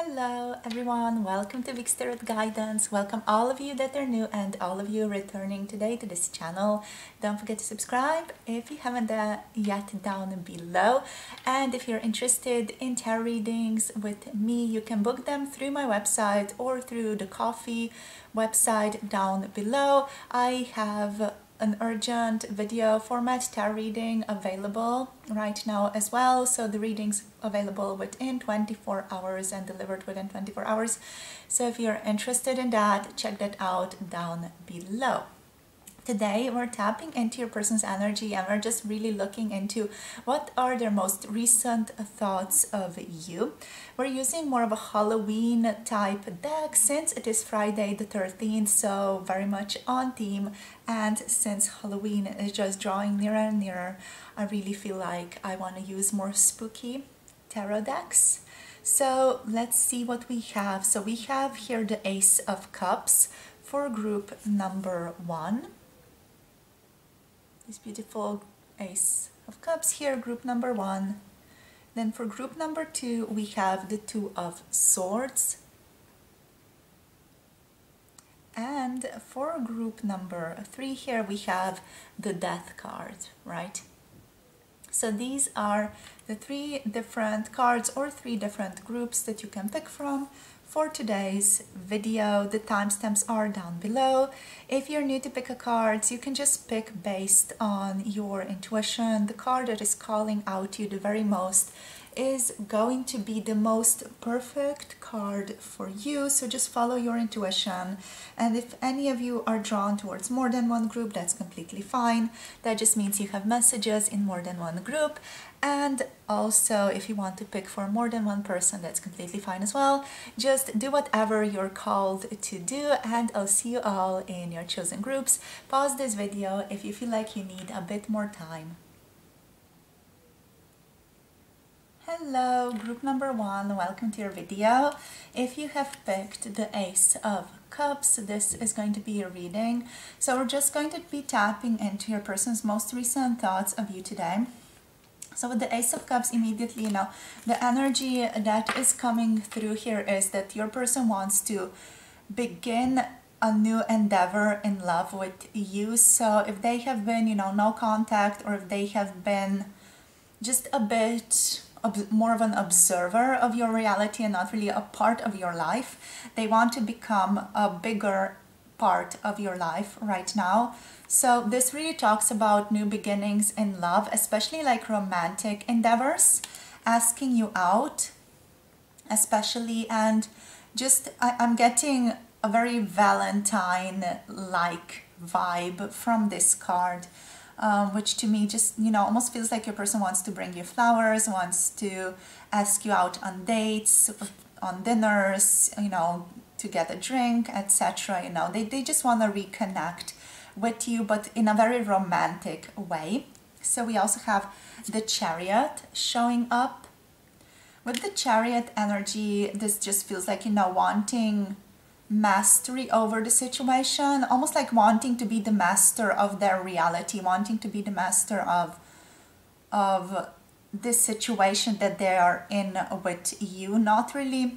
Hello everyone, welcome to Vic's Tarot Guidance. Welcome all of you that are new and all of you returning today to this channel. Don't forget to subscribe if you haven't yet down below. And if you're interested in tarot readings with me, you can book them through my website or through the Ko-fi website down below. I have an urgent video format tarot reading available right now as well, so the readings available within 24 hours and delivered within 24 hours. So if you're interested in that, check that out down below. Today we're tapping into your person's energy and we're just really looking into what are their most recent thoughts of you. We're using more of a Halloween type deck since it is Friday the 13th, so very much on theme, and since Halloween is just drawing nearer and nearer, I really feel like I want to use more spooky tarot decks. So let's see what we have. So we have here the Ace of Cups for group number 1. This beautiful Ace of Cups here, group number 1. Then for group number 2, we have the Two of Swords. And for group number 3 here, we have the Death card, right? So these are the 3 different cards or 3 different groups that you can pick from for today's video. The timestamps are down below. If you're new to pick a card, you can just pick based on your intuition. The card that is calling out to you the very most is going to be the most perfect card for you, so just follow your intuition. And if any of you are drawn towards more than one group, that's completely fine. That just means you have messages in more than one group. And also if you want to pick for more than one person, that's completely fine as well. Just do whatever you're called to do, and I'll see you all in your chosen groups. Pause this video if you feel like you need a bit more time. Hello, group number 1, welcome to your video. If you have picked the Ace of Cups, this is going to be your reading. So we're just going to be tapping into your person's most recent thoughts of you today. So with the Ace of Cups, immediately, the energy that is coming through here is that your person wants to begin a new endeavor in love with you. So if they have been, no contact, or if they have been just a bit more of an observer of your reality and not really a part of your life, they want to become a bigger part of your life right now. So this really talks about new beginnings in love, especially like romantic endeavors, asking you out especially, and just I'm getting a very Valentine-like vibe from this card. Which to me just, almost feels like your person wants to bring you flowers, wants to ask you out on dates, on dinners, to get a drink, etc. They just want to reconnect with you, but in a very romantic way. So we also have the Chariot showing up. With the Chariot energy, this just feels like, wanting mastery over the situation, almost like wanting to be the master of their reality, wanting to be the master of this situation that they are in with you, not really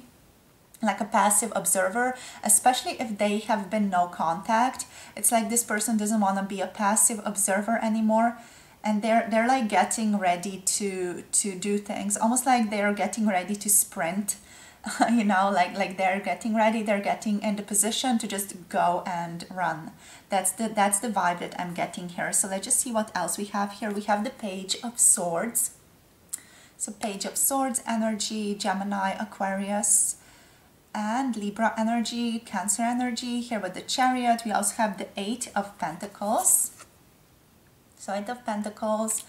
like a passive observer, especially if they have been no contact. It's like this person doesn't want to be a passive observer anymore, and they're like getting ready to do things, almost like they're getting ready to sprint. Like they're getting ready, they're getting in the position to just go and run. That's the vibe that I'm getting here. So let's just see what else we have here. We have the Page of Swords. So Page of Swords energy, Gemini, Aquarius, and Libra energy, Cancer energy. Here with the Chariot, we also have the 8 of Pentacles. So 8 of Pentacles,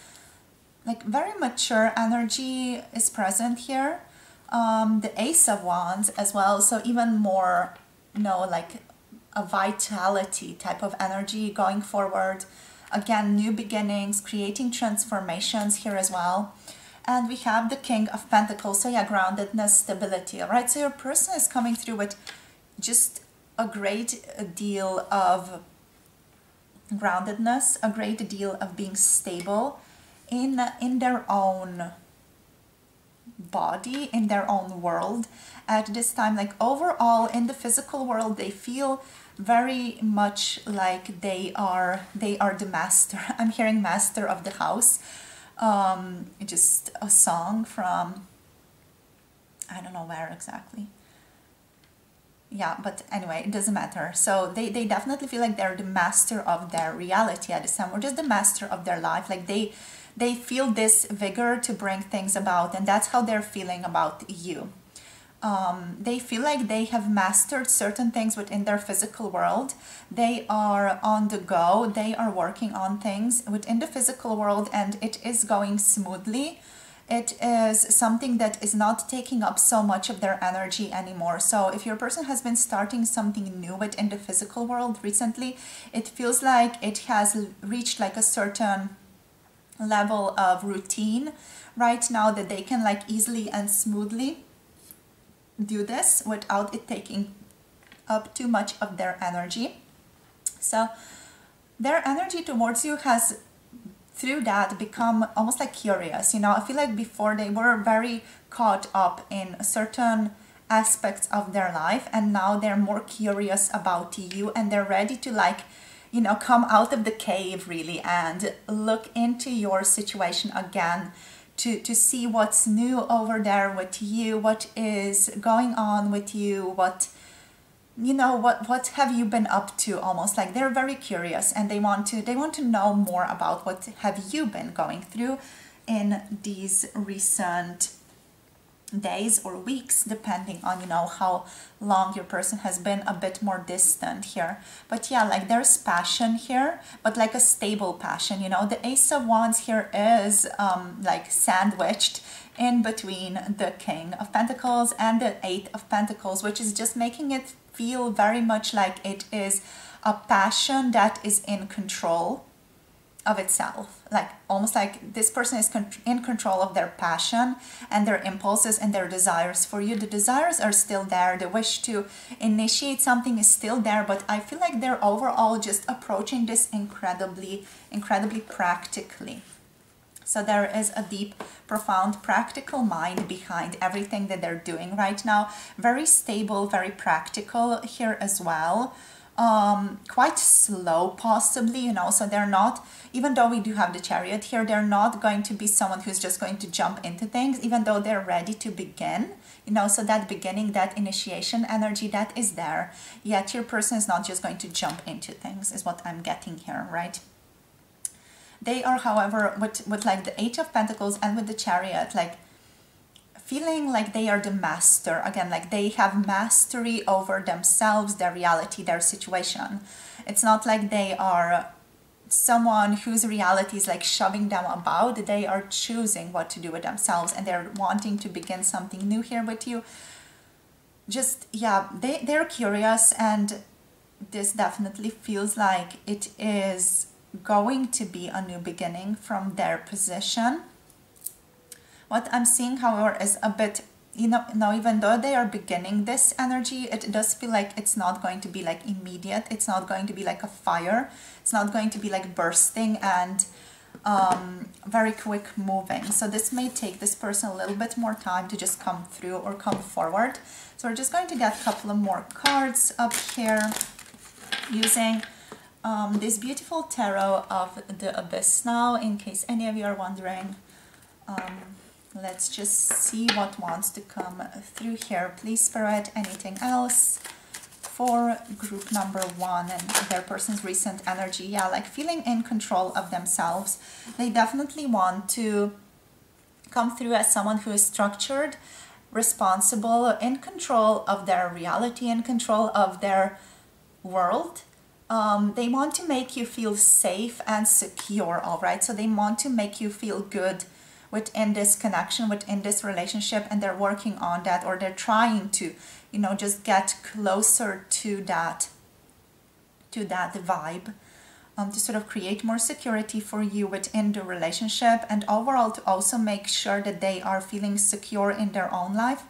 like very mature energy is present here. The Ace of Wands as well, so even more, like a vitality type of energy going forward. Again, new beginnings, creating transformations here as well. And we have the King of Pentacles, so yeah, groundedness, stability, all right? So your person is coming through with just a great deal of groundedness, a great deal of being stable in their own body, in their own world at this time. Like overall in the physical world, they feel very much like they are the master. I'm hearing master of the house. Just a song from, I don't know where exactly. Yeah, but anyway, it doesn't matter. So they definitely feel like they're the master of their reality at this time, or just the master of their life. Like they feel this vigor to bring things about, and that's how they're feeling about you. They feel like they have mastered certain things within their physical world. They are on the go. They are working on things within the physical world, and it is going smoothly. It is something that is not taking up so much of their energy anymore. So if your person has been starting something new within the physical world recently, it feels like it has reached like a certain level of routine right now, that they can like easily and smoothly do this without it taking up too much of their energy. So their energy towards you has, through that, become almost like curious. You know, I feel like before they were very caught up in certain aspects of their life, and now they're more curious about you, and they're ready to like, you know, come out of the cave really and look into your situation again, to see what's new over there with you, what is going on with you, what, you know, what have you been up to. Almost like they're very curious, and they want to know more about what have you been going through in these recent days or weeks, depending on, you know, how long your person has been a bit more distant here. But yeah, like there's passion here, but like a stable passion. You know, the Ace of Wands here is like sandwiched in between the King of Pentacles and the Eight of Pentacles, which is just making it feel very much like it is a passion that is in control of itself. Like almost like this person is in control of their passion and their impulses and their desires for you. The desires are still there. The wish to initiate something is still there, but I feel like they're overall just approaching this incredibly practically. So there is a deep, profound, practical mind behind everything that they're doing right now. Very stable, very practical here as well. Quite slow possibly, you know, so they're not, even though we do have the Chariot here, they're not going to be someone who's just going to jump into things, even though they're ready to begin, you know. So that beginning, that initiation energy, that is there, yet your person is not just going to jump into things, is what I'm getting here, right? They are, however, with like the Eight of Pentacles and with the Chariot, like feeling like they are the master again, like they have mastery over themselves, their reality, their situation. It's not like they are someone whose reality is like shoving them about. They are choosing what to do with themselves, and they're wanting to begin something new here with you. Just, yeah, they're curious, and this definitely feels like it is going to be a new beginning from their position. What I'm seeing, however, is a bit, you know, even though they are beginning this energy, it does feel like it's not going to be like immediate. It's not going to be like a fire. It's not going to be like bursting and very quick moving. So this may take this person a little bit more time to just come through or come forward. So we're just going to get a couple of more cards up here using this beautiful tarot of the Abyss now, in case any of you are wondering. Let's just see what wants to come through here. Please, Spirit, anything else for group number 1 and their person's recent energy. Yeah, like feeling in control of themselves. They definitely want to come through as someone who is structured, responsible, in control of their reality, in control of their world. They want to make you feel safe and secure, all right? So they want to make you feel good within this connection, within this relationship, and they're working on that, or they're trying to, you know, just get closer to that vibe, to sort of create more security for you within the relationship, and overall to also make sure that they are feeling secure in their own life.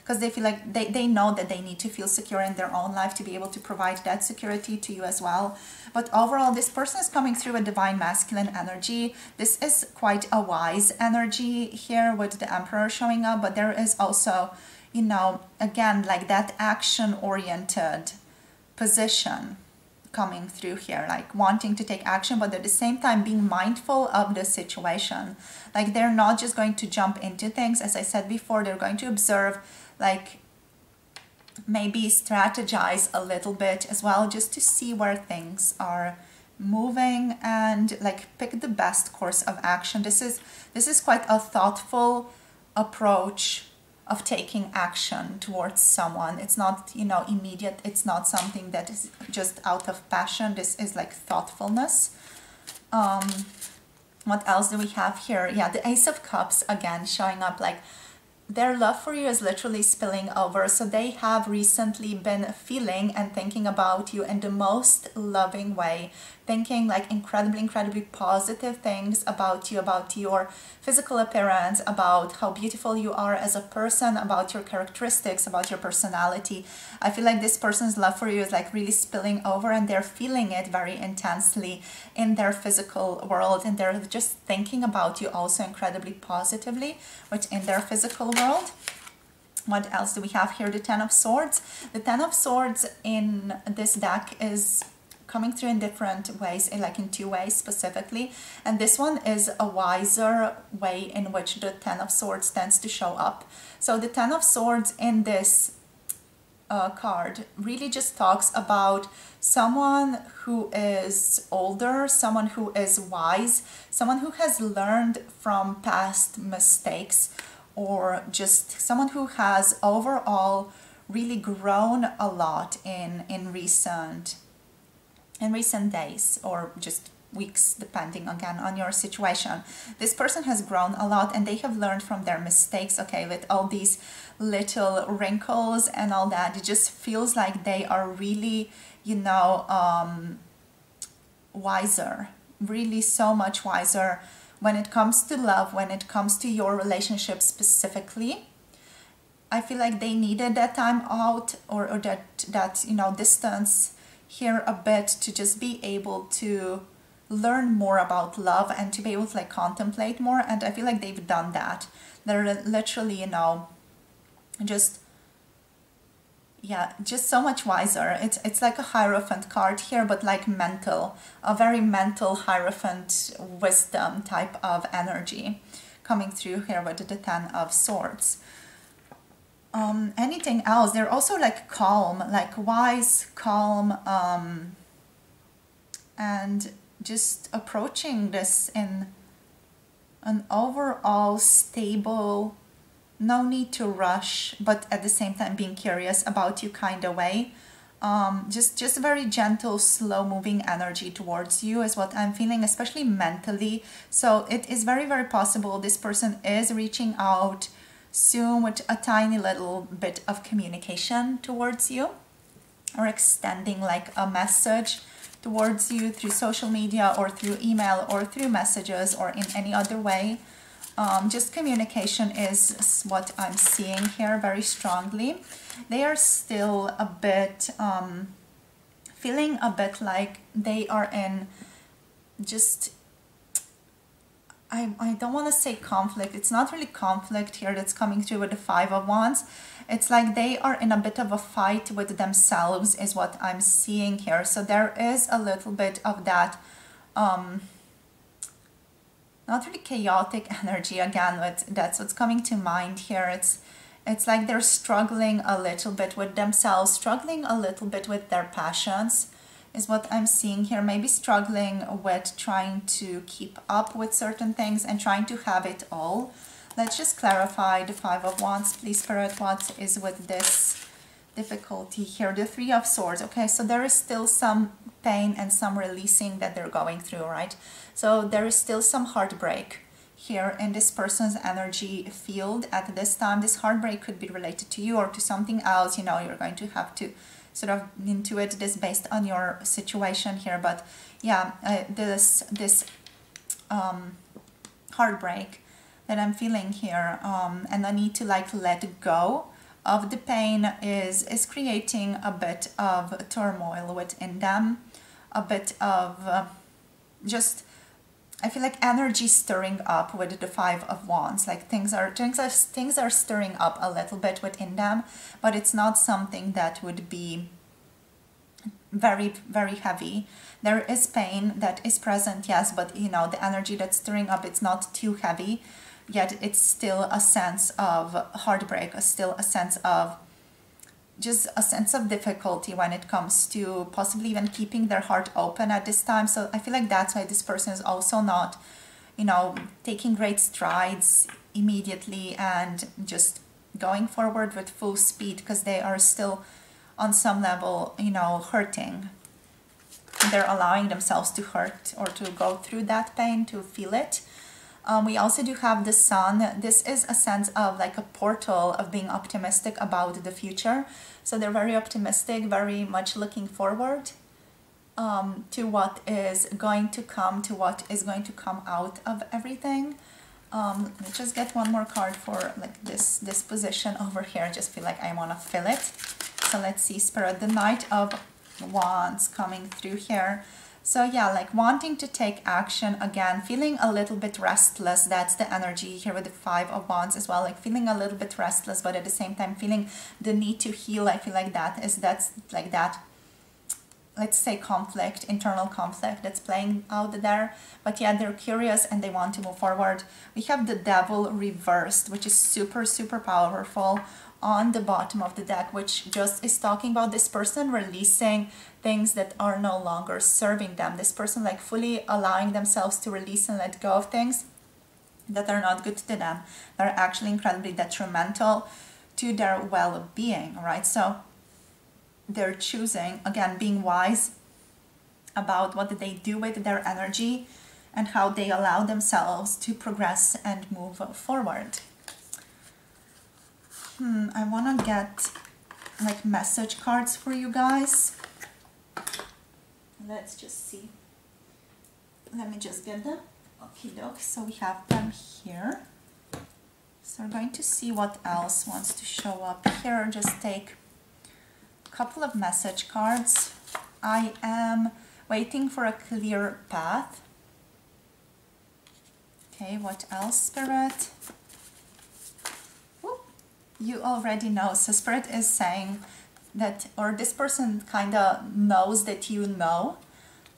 because they feel like they know that they need to feel secure in their own life to be able to provide that security to you as well. But overall, this person is coming through a divine masculine energy. This is quite a wise energy here with the Emperor showing up, but there is also, you know, again, like that action-oriented position coming through here, like wanting to take action, but at the same time being mindful of the situation. Like they're not just going to jump into things. As I said before, they're going to observe, like maybe strategize a little bit as well, just to see where things are moving and like pick the best course of action. This is quite a thoughtful approach of taking action towards someone. It's not, you know, immediate. It's not something that is just out of passion. This is like thoughtfulness. What else do we have here? Yeah, the Ace of Cups again showing up, like their love for you is literally spilling over. So they have recently been feeling and thinking about you in the most loving way, thinking like incredibly positive things about you, about your physical appearance, about how beautiful you are as a person, about your characteristics, about your personality. I feel like this person's love for you is like really spilling over, and they're feeling it very intensely in their physical world, and they're just thinking about you also incredibly positively within their physical world. What else do we have here? The Ten of Swords. The Ten of Swords in this deck is coming through in different ways, like in two ways specifically, and this one is a wiser way in which the Ten of Swords tends to show up. So the Ten of Swords in this card really just talks about someone who is older, someone who is wise, someone who has learned from past mistakes, or just someone who has overall really grown a lot in recent days or just weeks, depending again on your situation. This person has grown a lot and they have learned from their mistakes, okay, with all these little wrinkles and all that. It just feels like they are really, you know, wiser, really so much wiser when it comes to love, when it comes to your relationship specifically. I feel like they needed that time out, or that you know, distance here a bit, to just be able to learn more about love and to be able to like contemplate more. And I feel like they've done that. They're literally, you know, just, yeah, just so much wiser. It's like a Hierophant card here, but like mental, a very mental Hierophant wisdom type of energy coming through here with the Ten of Swords. Anything else? They're also like calm, like wise, calm, and just approaching this in an overall stable, no need to rush, but at the same time being curious about you kind of way. Just very gentle, slow moving energy towards you is what I'm feeling, especially mentally. So it is very, very possible this person is reaching out soon with a tiny little bit of communication towards you, or extending like a message towards you through social media or through email or through messages or in any other way. Just communication is what I'm seeing here very strongly. They are still a bit feeling a bit like they are in just, I don't want to say conflict. It's not really conflict here that's coming through with the Five of Wands. It's like they are in a bit of a fight with themselves is what I'm seeing here. So there is a little bit of that, not really chaotic energy again, but that's what's coming to mind here. It's like they're struggling a little bit with themselves, struggling a little bit with their passions is what I'm seeing here. Maybe struggling with trying to keep up with certain things and trying to have it all. Let's just clarify the Five of Wands, please, Spirit. What is with this difficulty here? The Three of Swords. Okay, so there is still some pain and some releasing that they're going through, right? So there is still some heartbreak here in this person's energy field at this time. This heartbreak could be related to you or to something else. You know, you're going to have to sort of intuit this based on your situation here. But yeah, this heartbreak that I'm feeling here, and I need to like let go of the pain is creating a bit of turmoil within them, a bit of just, I feel like energy stirring up with the Five of Wands. Like things are stirring up a little bit within them, but it's not something that would be very, very heavy. There is pain that is present, yes, but you know, the energy that's stirring up, it's not too heavy, yet it's still a sense of heartbreak, still a sense of just a sense of difficulty when it comes to possibly even keeping their heart open at this time. So I feel like that's why this person is also not, you know, taking great strides immediately and just going forward with full speed, because they are still on some level, you know, hurting. They're allowing themselves to hurt or to go through that pain, to feel it. We also do have the Sun. This is a sense of like a portal of being optimistic about the future. So they're very optimistic, very much looking forward to what is going to come, to what is going to come out of everything. Let me just get one more card for like this position over here. I just feel like I want to fill it. So let's see, Spirit, the Knight of Wands coming through here. So yeah, like wanting to take action again, feeling a little bit restless. That's the energy here with the Five of Wands as well. Like feeling a little bit restless, but at the same time feeling the need to heal. I feel like that's like that, let's say, conflict, internal conflict that's playing out there. But yeah, they're curious and they want to move forward. We have the Devil reversed, which is super, super powerful on the bottom of the deck, which just is talking about this person releasing things that are no longer serving them. This person like fully allowing themselves to release and let go of things that are not good to them. They're actually incredibly detrimental to their well-being, right? So they're choosing, again, being wise about what they do with their energy and how they allow themselves to progress and move forward. I want to get like message cards for you guys. Let's just see. Let me just get them. Okie doke. So we have them here. So we're going to see what else wants to show up here. Just take a couple of message cards. I am waiting for a clear path. Okay, what else, Spirit? You already know. So Spirit is saying that, or this person kind of knows that you know,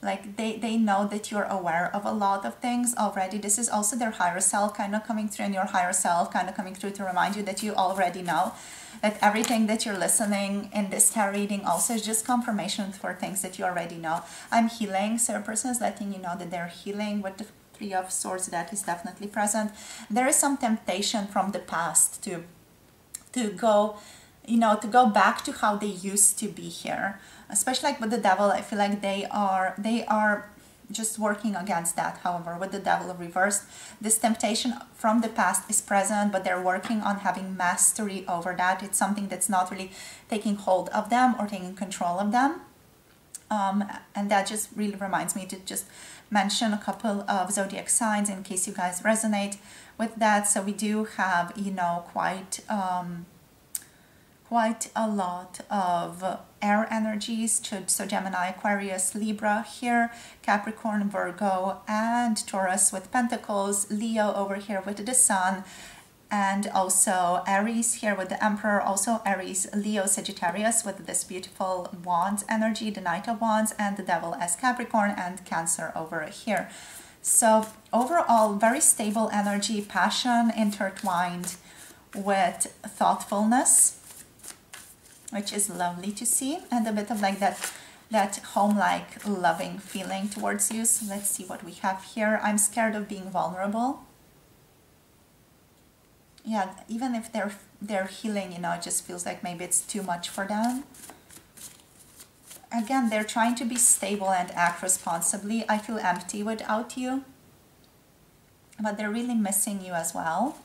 like they know that you're aware of a lot of things already. This is also their higher self kind of coming through, and your higher self kind of coming through to remind you that you already know, that everything that you're listening in this tarot reading also is just confirmation for things that you already know. I'm healing, so a person is letting you know that they're healing with the Three of Swords. That is definitely present. There is some temptation from the past to go, you know, to go back to how they used to be here. Especially like with the Devil, I feel like they are just working against that. However, with the Devil reversed, this temptation from the past is present, but they're working on having mastery over that. It's something that's not really taking hold of them or taking control of them. And that just really reminds me to just mention a couple of zodiac signs in case you guys resonate with that. So we do have, you know, quite a lot of air energies. So Gemini, Aquarius, Libra here, Capricorn, Virgo, and Taurus with Pentacles, Leo over here with the Sun, and also Aries here with the Emperor, also Aries, Leo, Sagittarius with this beautiful Wands energy, the Knight of Wands, and the Devil as Capricorn, and Cancer over here. So overall, very stable energy, passion intertwined with thoughtfulness, which is lovely to see, and a bit of like that home-like loving feeling towards you. So let's see what we have here. I'm scared of being vulnerable. Yeah, even if they're healing, you know, it just feels like maybe it's too much for them. Again, they're trying to be stable and act responsibly. I feel empty without you, but they're really missing you as well.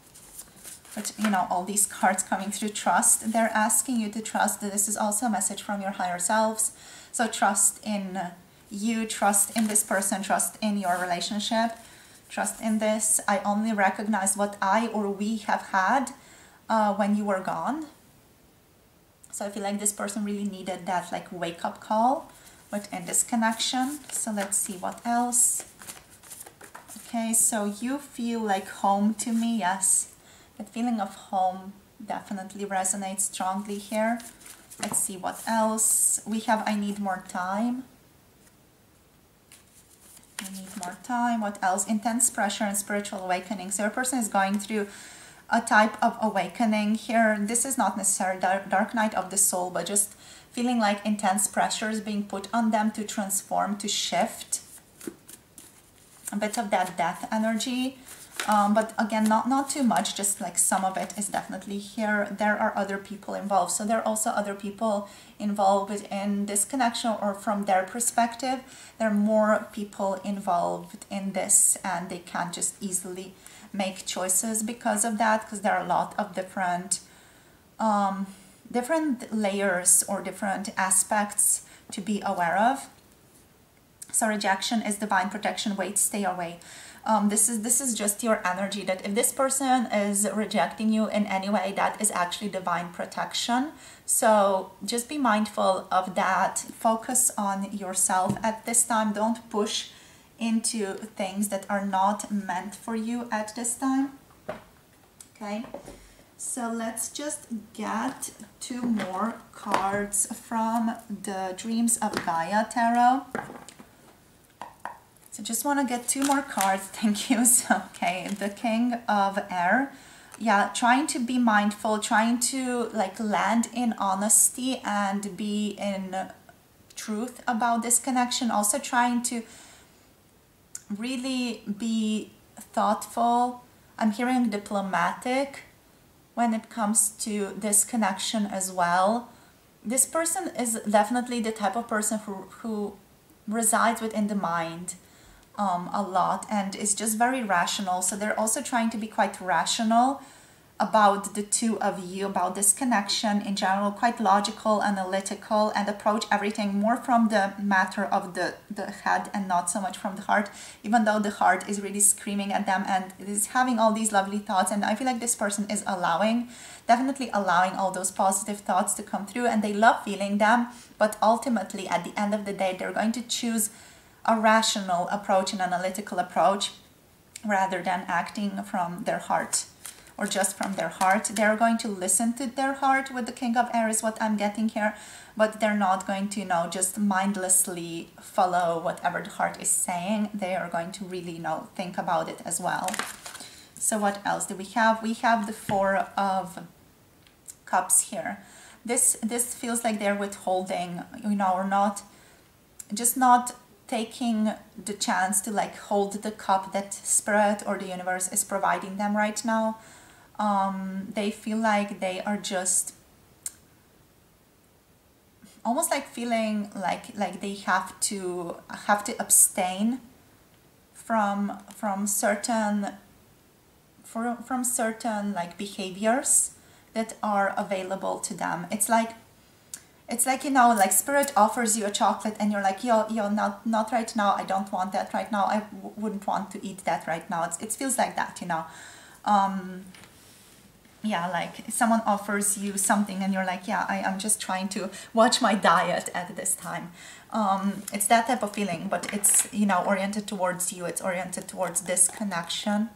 But, you know, all these cards coming through trust, they're asking you to trust. This is also a message from your higher selves. So trust in you, trust in this person, trust in your relationship, trust in this. I only recognize what I or we have had when you were gone. So I feel like this person really needed that like wake-up call within this connection. So let's see what else. Okay, so you feel like home to me, yes. That feeling of home definitely resonates strongly here. Let's see what else. We have I need more time. I need more time. What else? Intense pressure and spiritual awakening. So your person is going through a type of awakening here. This is not necessarily dark night of the soul, but just feeling like intense pressure is being put on them to transform, to shift. A bit of that death energy. But again, not too much, just like some of it is definitely here. There are other people involved. So there are also other people involved in this connection, or from their perspective, there are more people involved in this, and they can't just easily make choices because of that, because there are a lot of different layers or different aspects to be aware of. So rejection is divine protection. Wait, stay away. This is just your energy, that if this person is rejecting you in any way, that is actually divine protection. So just be mindful of that. Focus on yourself at this time. Don't push into things that are not meant for you at this time. Okay, so let's just get 2 more cards from the Dreams of Gaia Tarot. So just want to get 2 more cards. Thank you. So, okay, the King of Air. Yeah, trying to be mindful, trying to like land in honesty and be in truth about this connection. Also trying to really be thoughtful. I'm hearing diplomatic when it comes to this connection as well. This person is definitely the type of person who resides within the mind a lot and is just very rational. So they're also trying to be quite rational about the two of you, about this connection in general, quite logical, analytical, and approach everything more from the matter of the head and not so much from the heart, even though the heart is really screaming at them and is having all these lovely thoughts. And I feel like this person is definitely allowing all those positive thoughts to come through, and they love feeling them, but ultimately at the end of the day they're going to choose a rational approach, an analytical approach, rather than acting from their heart or just from their heart. They're going to listen to their heart with the King of Air is what I'm getting here, but they're not going to, just mindlessly follow whatever the heart is saying. They are going to really, think about it as well. So what else do we have? We have the Four of Cups here. This feels like they're withholding, or not taking the chance to hold the cup that Spirit or the universe is providing them right now. They feel like they are just almost feeling like they have to abstain from certain behaviors that are available to them. It's like Spirit offers you a chocolate and you're like, yo, not right now. I don't want that right now. I wouldn't want to eat that right now. It feels like that, yeah, like someone offers you something and you're like, yeah, I'm just trying to watch my diet at this time. It's that type of feeling, but it's, oriented towards you. It's oriented towards this connection.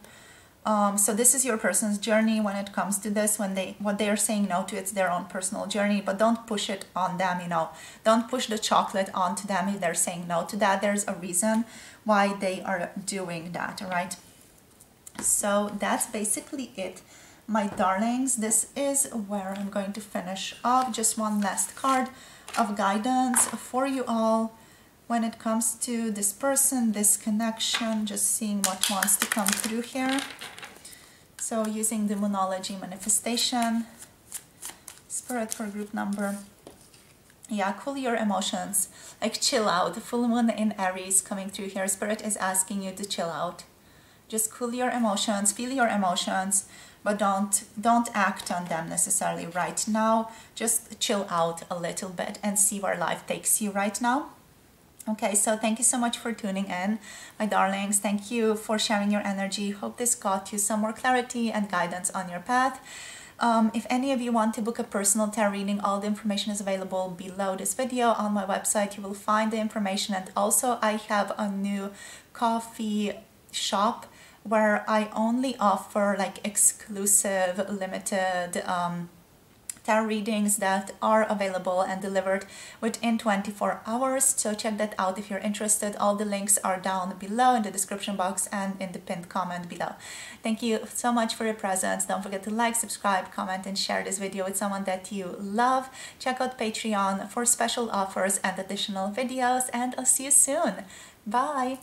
So this is your person's journey when it comes to this. What they are saying no to, it's their own personal journey, but don't push it on them, Don't push the chocolate onto them if they're saying no to that. There's a reason why they are doing that, all right? So that's basically it, my darlings. This is where I'm going to finish off. Just one last card of guidance for you all when it comes to this person, this connection, just seeing what wants to come through here. So using the Moonology manifestation, Spirit for group number. Yeah, cool your emotions, chill out. The full moon in Aries coming through here. Spirit is asking you to chill out. Just cool your emotions, feel your emotions, but don't act on them necessarily right now. Just chill out a little bit and see where life takes you right now. Okay, so thank you so much for tuning in, my darlings. Thank you for sharing your energy. Hope this got you some more clarity and guidance on your path. If any of you want to book a personal tarot reading, all the information is available below this video. On my website you will find the information, and also I have a new coffee shop where I only offer like exclusive limited tarot readings that are available and delivered within 24 hours. So check that out if you're interested. All the links are down below in the description box and in the pinned comment below. Thank you so much for your presence. Don't forget to like, subscribe, comment, and share this video with someone that you love. Check out Patreon for special offers and additional videos, and I'll see you soon. Bye.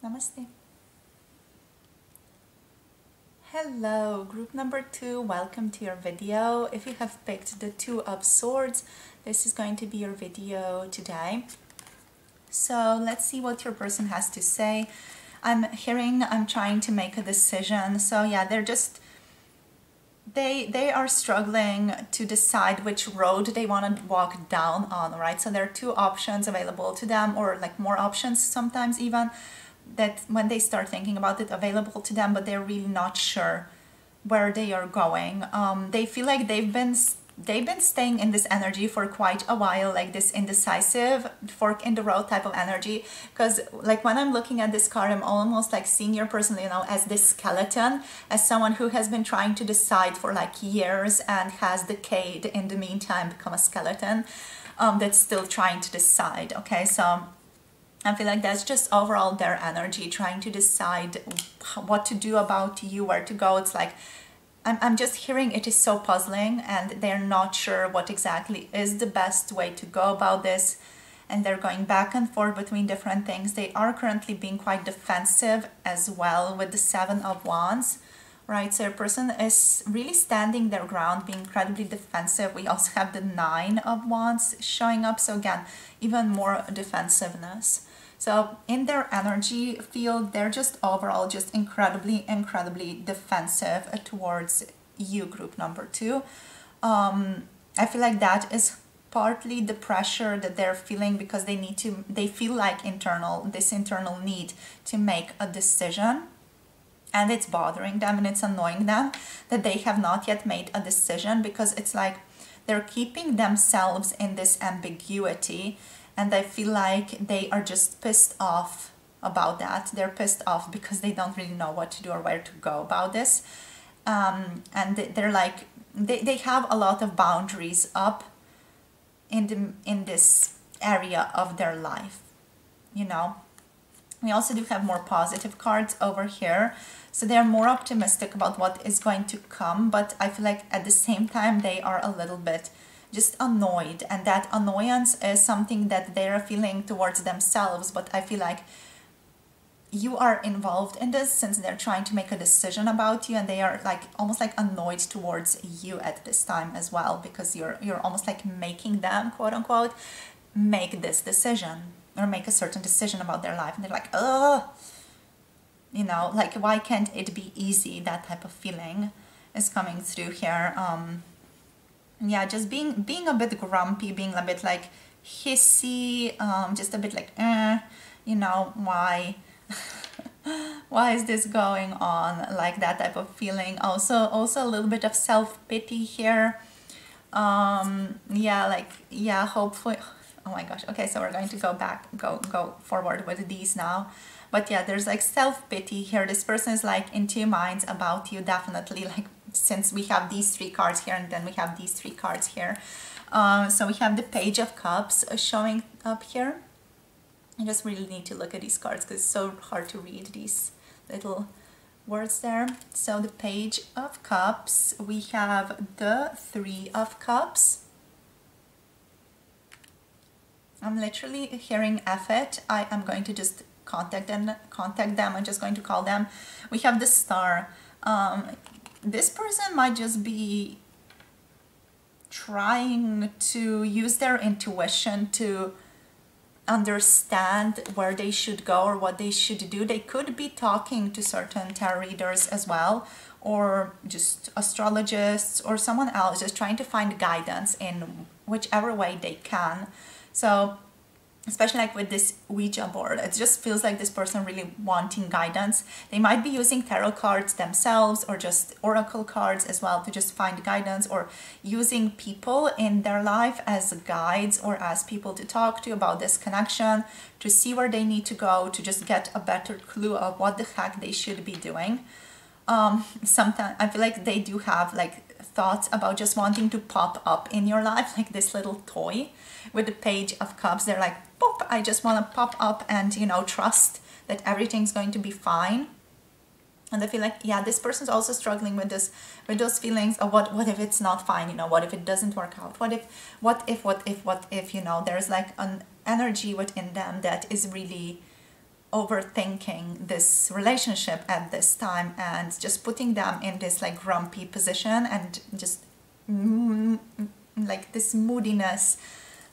Namaste. Hello, group number 2, welcome to your video. If you have picked the 2 of Swords, this is going to be your video today. So let's see what your person has to say. I'm trying to make a decision. So yeah, they're just, they are struggling to decide which road they want to walk down on, right? So there are 2 options available to them, or like more options sometimes even, that when they start thinking about it, available to them, but they're really not sure where they are going. They feel like they've been staying in this energy for quite a while, like this indecisive, fork in the road type of energy. Because like when I'm looking at this card, I'm almost like seeing your person, you know, as this skeleton, as someone who has been trying to decide for like years and has decayed in the meantime, become a skeleton that's still trying to decide. Okay, so I feel like that's just overall their energy, trying to decide what to do about you, where to go. It's like, I'm just hearing it is so puzzling, and they're not sure what exactly is the best way to go about this. And they're going back and forth between different things. They are currently being quite defensive as well with the 7 of Wands, right? So your person is really standing their ground, being incredibly defensive. We also have the 9 of Wands showing up. So again, even more defensiveness. So in their energy field, they're just overall just incredibly defensive towards you, group number 2. I feel like that is partly the pressure that they're feeling, because they feel like this internal need to make a decision, and it's bothering them and it's annoying them that they have not yet made a decision, because it's like they're keeping themselves in this ambiguity. And I feel like they are just pissed off about that. They're pissed off because they don't really know what to do or where to go about this. And they're like, they have a lot of boundaries up in this area of their life, you know. We also do have more positive cards over here. So they're more optimistic about what is going to come. But I feel like at the same time, they are a little bit just annoyed, and that annoyance is something that they're feeling towards themselves. But I feel like you are involved in this, since they're trying to make a decision about you, and they are like almost like annoyed towards you at this time as well, because you're almost like making them, quote unquote, make this decision or make a certain decision about their life, and they're like, oh, you know, like, why can't it be easy? That type of feeling is coming through here. Yeah, just being a bit grumpy, being a bit like hissy, just a bit like, you know, why why is this going on, like that type of feeling. Also a little bit of self-pity here. Yeah, like, yeah, hopefully, oh my gosh. Okay, so we're going to go forward with these now. But yeah, there's like self-pity here. This person is like in 2 minds about you, definitely, like, since we have these 3 cards here and then we have these 3 cards here. So we have the Page of Cups showing up here. I just really need to look at these cards because it's so hard to read these little words there. So the Page of Cups, we have the 3 of Cups. I'm literally hearing F it. I am going to just contact them. I'm just going to call them. We have the Star. This person might just be trying to use their intuition to understand where they should go or what they should do. They could be talking to certain tarot readers as well, or just astrologists or someone else, just trying to find guidance in whichever way they can. So especially like with this Ouija board. It just feels like this person really wanting guidance. They might be using tarot cards themselves or just oracle cards as well to just find guidance, or using people in their life as guides or as people to talk to about this connection, to see where they need to go, to just get a better clue of what the heck they should be doing. Sometimes I feel like they do have like thoughts about just wanting to pop up in your life, like this little toy with the Page of Cups. They're like, pop, I just want to pop up and, you know, trust that everything's going to be fine. And I feel like, yeah, this person's also struggling with this, with those feelings of what if it's not fine, you know, what if it doesn't work out? What if, you know, there's like an energy within them that is really overthinking this relationship at this time, and just putting them in this like grumpy position, and just like this moodiness,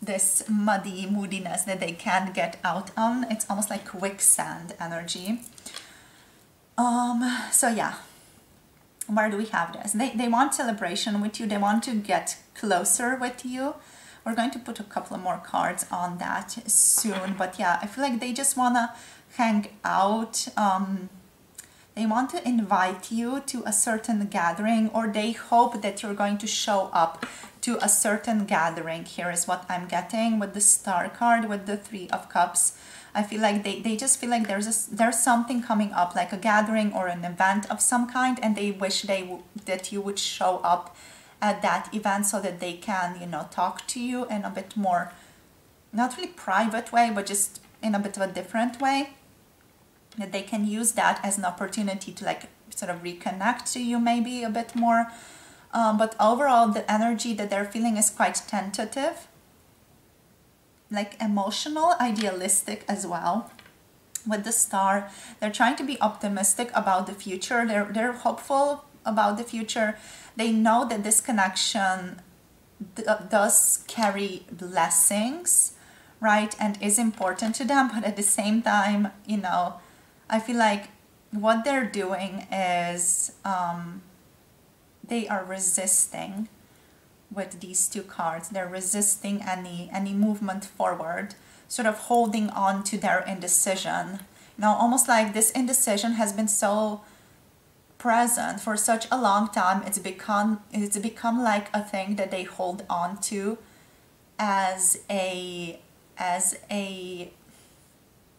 this muddy moodiness that they can't get out on. It's almost like quicksand energy. So yeah, where do we have this? They want celebration with you. They want to get closer with you. We're going to put a couple of more cards on that soon. But yeah, I feel like they just want to hang out. They want to invite you to a certain gathering, or they hope that you're going to show up to a certain gathering. Here is what I'm getting with the Star card, with the Three of Cups. I feel like they just feel like there's something coming up, like a gathering or an event of some kind, and they wish that you would show up at that event so that they can, you know, talk to you in a bit more, not really private way, but just in a bit of a different way. That they can use that as an opportunity to like sort of reconnect to you maybe a bit more. But overall, the energy that they're feeling is quite tentative, like emotional, idealistic as well. With the Star, they're trying to be optimistic about the future. They're hopeful about the future. They know that this connection does carry blessings, right, and is important to them. But at the same time, you know, I feel like what they're doing is they are resisting with these two cards. They're resisting any movement forward, sort of holding on to their indecision. You know, almost like this indecision has been so present for such a long time. It's become like a thing that they hold on to as a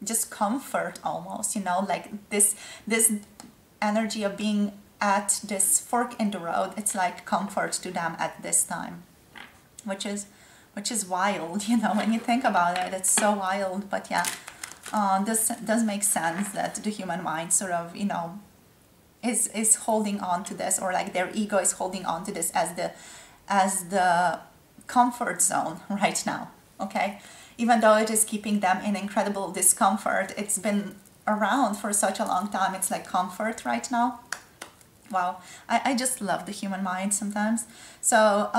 just comfort almost, you know, like this energy of being at this fork in the road. It's like comfort to them at this time, which is wild, you know, when you think about it. It's so wild. But yeah, this does make sense that the human mind sort of, you know, is holding on to this, or like their ego is holding on to this as the comfort zone right now. Okay, even though it is keeping them in incredible discomfort, it's been around for such a long time. It's like comfort right now. Wow, I just love the human mind sometimes. So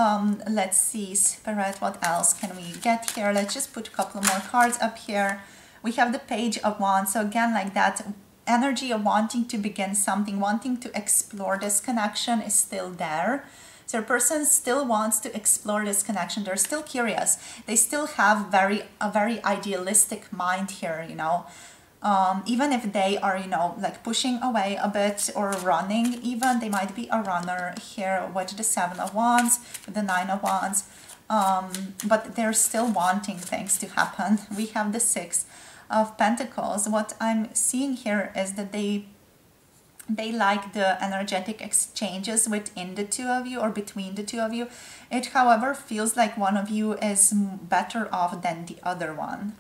let's see, Spirit, what else can we get here? Let's just put a couple more cards up here. We have the Page of Wands. So again, like that energy of wanting to begin something, wanting to explore this connection is still there. So a person still wants to explore this connection. They're still curious. They still have a very idealistic mind here, you know. Even if they are, you know, like pushing away a bit or running even, they might be a runner here with the Seven of Wands, with the Nine of Wands, but they're still wanting things to happen. We have the Six of Pentacles. What I'm seeing here is that they like the energetic exchanges within the two of you or between the two of you. It, however, feels like one of you is better off than the other one.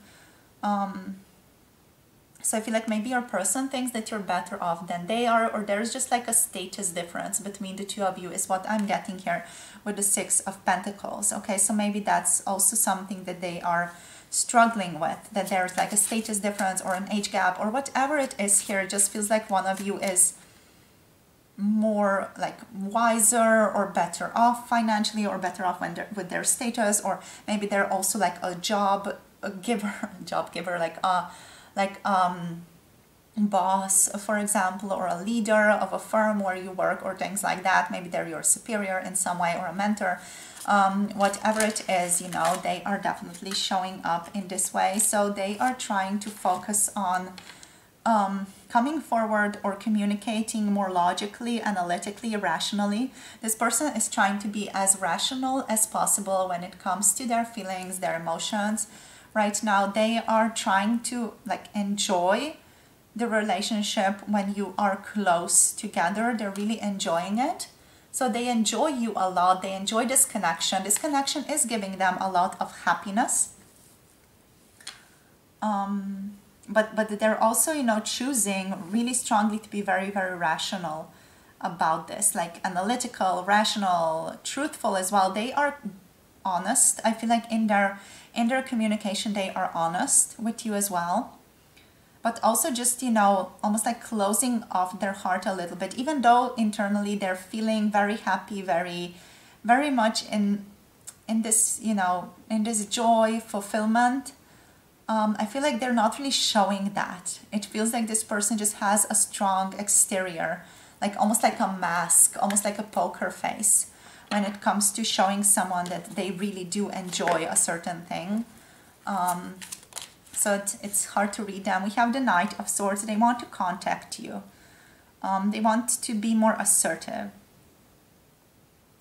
So I feel like maybe your person thinks that you're better off than they are, or there's just like a status difference between the two of you is what I'm getting here with the Six of Pentacles. Okay, so maybe that's also something that they are struggling with, that there's like a status difference or an age gap or whatever it is here. It just feels like one of you is more like wiser or better off financially, or better off when with their status, or maybe they're also like a job giver, like boss, for example, or a leader of a firm where you work or things like that. Maybe they're your superior in some way or a mentor. Whatever it is, you know, they are definitely showing up in this way. So they are trying to focus on coming forward or communicating more logically, analytically, rationally. This person is trying to be as rational as possible when it comes to their feelings, their emotions. Right now, they are trying to like enjoy the relationship when you are close together. They're really enjoying it. So they enjoy you a lot. They enjoy this connection. This connection is giving them a lot of happiness. But they're also, you know, choosing really strongly to be very, very rational about this, like analytical, rational, truthful as well. They are honest. I feel like in their communication, they are honest with you as well. But also just, you know, almost like closing off their heart a little bit, even though internally they're feeling very happy, very, very much in this, you know, in this joy, fulfillment. I feel like they're not really showing that. It feels like this person just has a strong exterior, like almost like a mask, almost like a poker face when it comes to showing someone that they really do enjoy a certain thing. So it's hard to read them. We have the Knight of Swords. They want to contact you. They want to be more assertive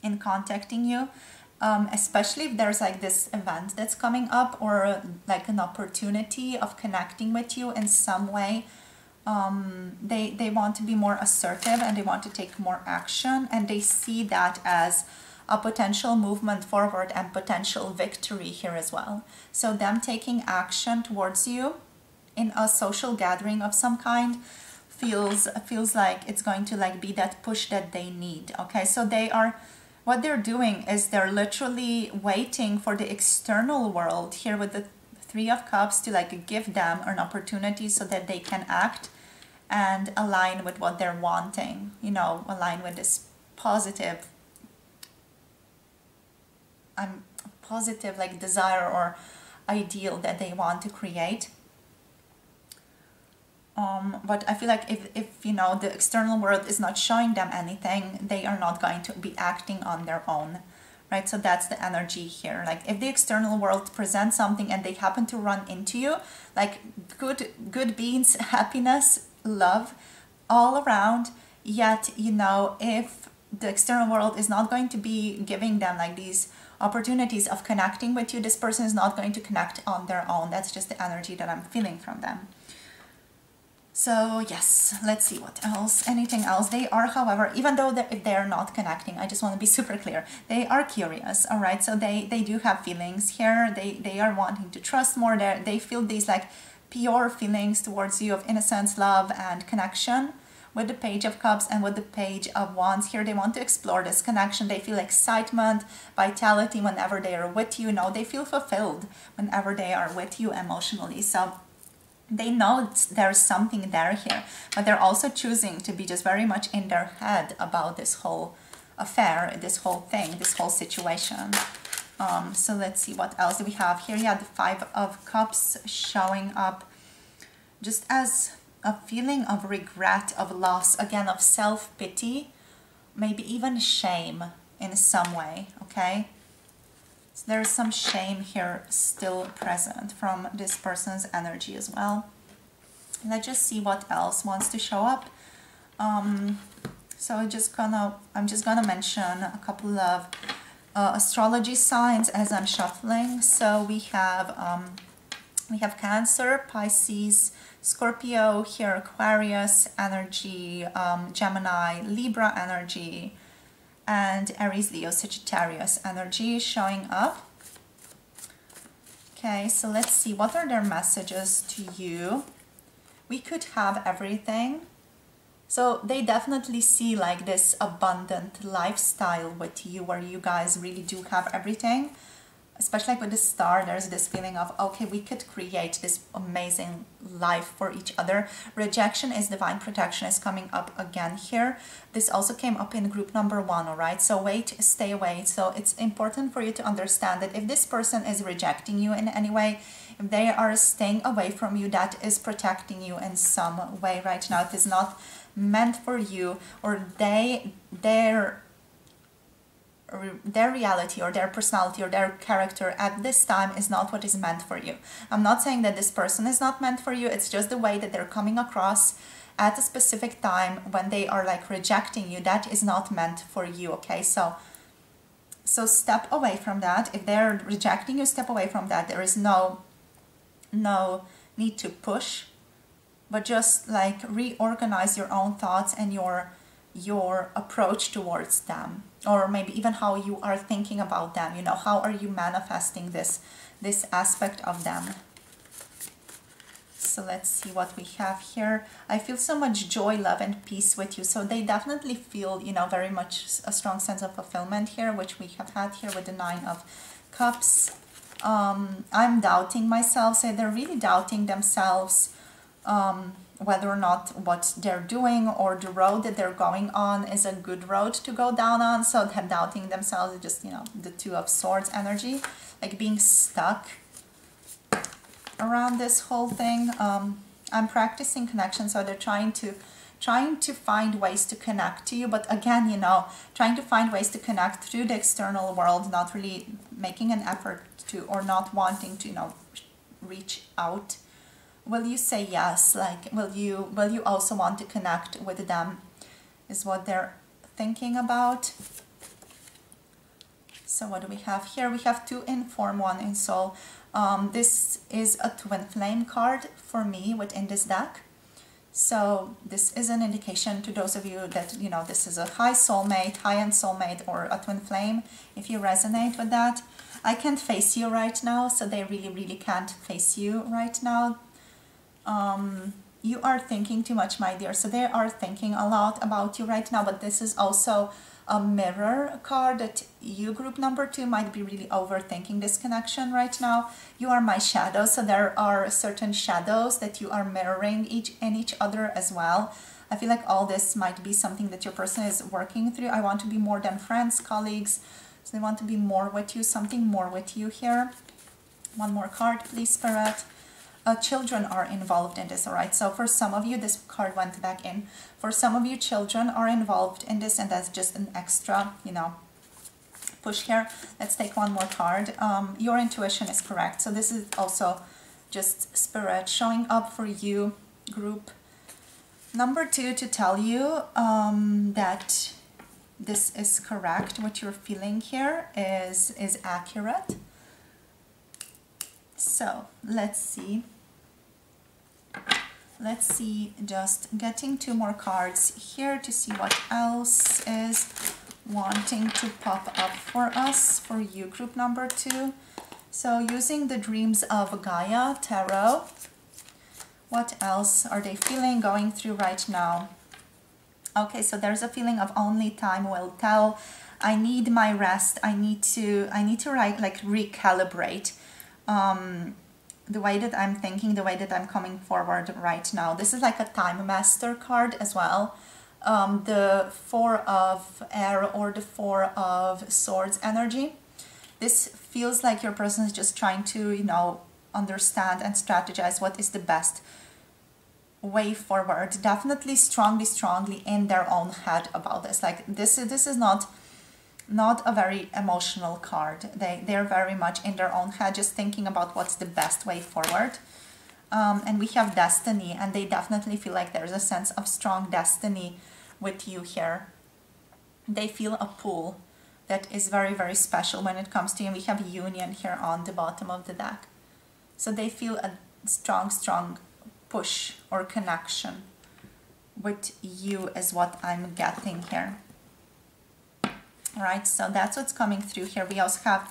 in contacting you. Especially if there's like this event that's coming up or like an opportunity of connecting with you in some way. They want to be more assertive and they want to take more action, and they see that as a potential movement forward and potential victory here as well. So them taking action towards you in a social gathering of some kind feels like it's going to like be that push that they need. Okay, so what they're doing is they're literally waiting for the external world here with the Three of Cups to like give them an opportunity so that they can act and align with what they're wanting, you know, align with this positive like desire or ideal that they want to create. But I feel like if you know the external world is not showing them anything, they are not going to be acting on their own, right? So that's the energy here. Like if the external world presents something and they happen to run into you, like good beans, happiness, love all around, yet you know if the external world is not going to be giving them like these opportunities of connecting with you, this person is not going to connect on their own. That's just the energy that I'm feeling from them. So yes, let's see what else, anything else. They are, however, even though if they're not connecting, I just want to be super clear, they are curious, all right? So they do have feelings here. They are wanting to trust more. They feel these like pure feelings towards you of innocence, love, and connection. With the Page of Cups and with the Page of Wands here, they want to explore this connection. They feel excitement, vitality whenever they are with you. No, they feel fulfilled whenever they are with you emotionally. So they know there's something there here, but they're also choosing to be just very much in their head about this whole affair, this whole thing, this whole situation. So let's see what else do we have here. Yeah, the Five of Cups showing up just as a feeling of regret, of loss, again, of self-pity, maybe even shame in some way, okay? So there's some shame here still present from this person's energy as well. Let's just see what else wants to show up. So I'm just gonna mention a couple of astrology signs as I'm shuffling. So we have Cancer, Pisces, Scorpio here, Aquarius energy, Gemini, Libra energy, and Aries, Leo, Sagittarius energy showing up. Okay, so let's see, what are their messages to you? We could have everything. So they definitely see like this abundant lifestyle with you where you guys really do have everything. Especially like with the Star, there's this feeling of, okay, we could create this amazing life for each other. Rejection is divine protection is coming up again here. This also came up in group number 1, all right? So wait, stay away. So it's important for you to understand that if this person is rejecting you in any way, if they are staying away from you, that is protecting you in some way right now. It is not meant for you, or they're their reality or their personality or their character at this time is not what is meant for you. I'm not saying that this person is not meant for you, it's just the way that they're coming across at a specific time when they are like rejecting you. That is not meant for you, okay? So step away from that. If they're rejecting you, step away from that. There is no need to push, but just like reorganize your own thoughts and your approach towards them, or maybe even how you are thinking about them. You know, how are you manifesting this aspect of them? So let's see what we have here. I feel so much joy, love, and peace with you. So they definitely feel, you know, very much a strong sense of fulfillment here, which we have had here with the 9 of Cups. I'm doubting myself. So they're really doubting themselves, whether or not what they're doing or the road that they're going on is a good road to go down on. So they're doubting themselves, just, you know, the 2 of Swords energy, like being stuck around this whole thing. I'm practicing connection, so they're trying to find ways to connect to you, but again, you know, trying to find ways to connect through the external world, not really making an effort to, or not wanting to, you know, reach out. Will you say yes? Like, will you also want to connect with them, is what they're thinking about. So what do we have here? We have 2 in form, 1 in soul. This is a twin flame card for me within this deck. So this is an indication to those of you that, you know, this is a high-end soulmate or a twin flame. If you resonate with that, I can't face you right now, so they really, really can't face you right now. You are thinking too much, my dear. So they are thinking a lot about you right now, but this is also a mirror card that you, group number 2, might be really overthinking this connection right now. You are my shadow, so there are certain shadows that you are mirroring in each other as well. I feel like all this might be something that your person is working through. I want to be more than friends, colleagues, so they want to be more with you, something more with you here. One more card, please, Spirit. Children are involved in this, all right? So for some of you, this card went back in. For some of you, children are involved in this, and that's just an extra, you know, push here. Let's take one more card. Your intuition is correct. So this is also just Spirit showing up for you, group number 2, to tell you that this is correct. What you're feeling here is accurate. So let's see. Let's see, just getting 2 more cards here to see what else is wanting to pop up for us, for you, group number 2. So using the Dreams of Gaia Tarot, what else are they feeling, going through right now? Okay, so there's a feeling of only time will tell. I need my rest. I need to recalibrate. The way that I'm thinking, the way that I'm coming forward right now. This is like a Time Master card as well. The 4 of Air or the 4 of Swords energy. This feels like your person is just trying to, you know, understand and strategize what is the best way forward. Definitely strongly in their own head about this. Like this is not a very emotional card. They're very much in their own head, just thinking about what's the best way forward. And we have destiny, and they definitely feel like there's a sense of strong destiny with you here. They feel a pull that is very, very special when it comes to you. And we have union here on the bottom of the deck. So they feel a strong push or connection with you is what I'm getting here. Right, so that's what's coming through here. We also have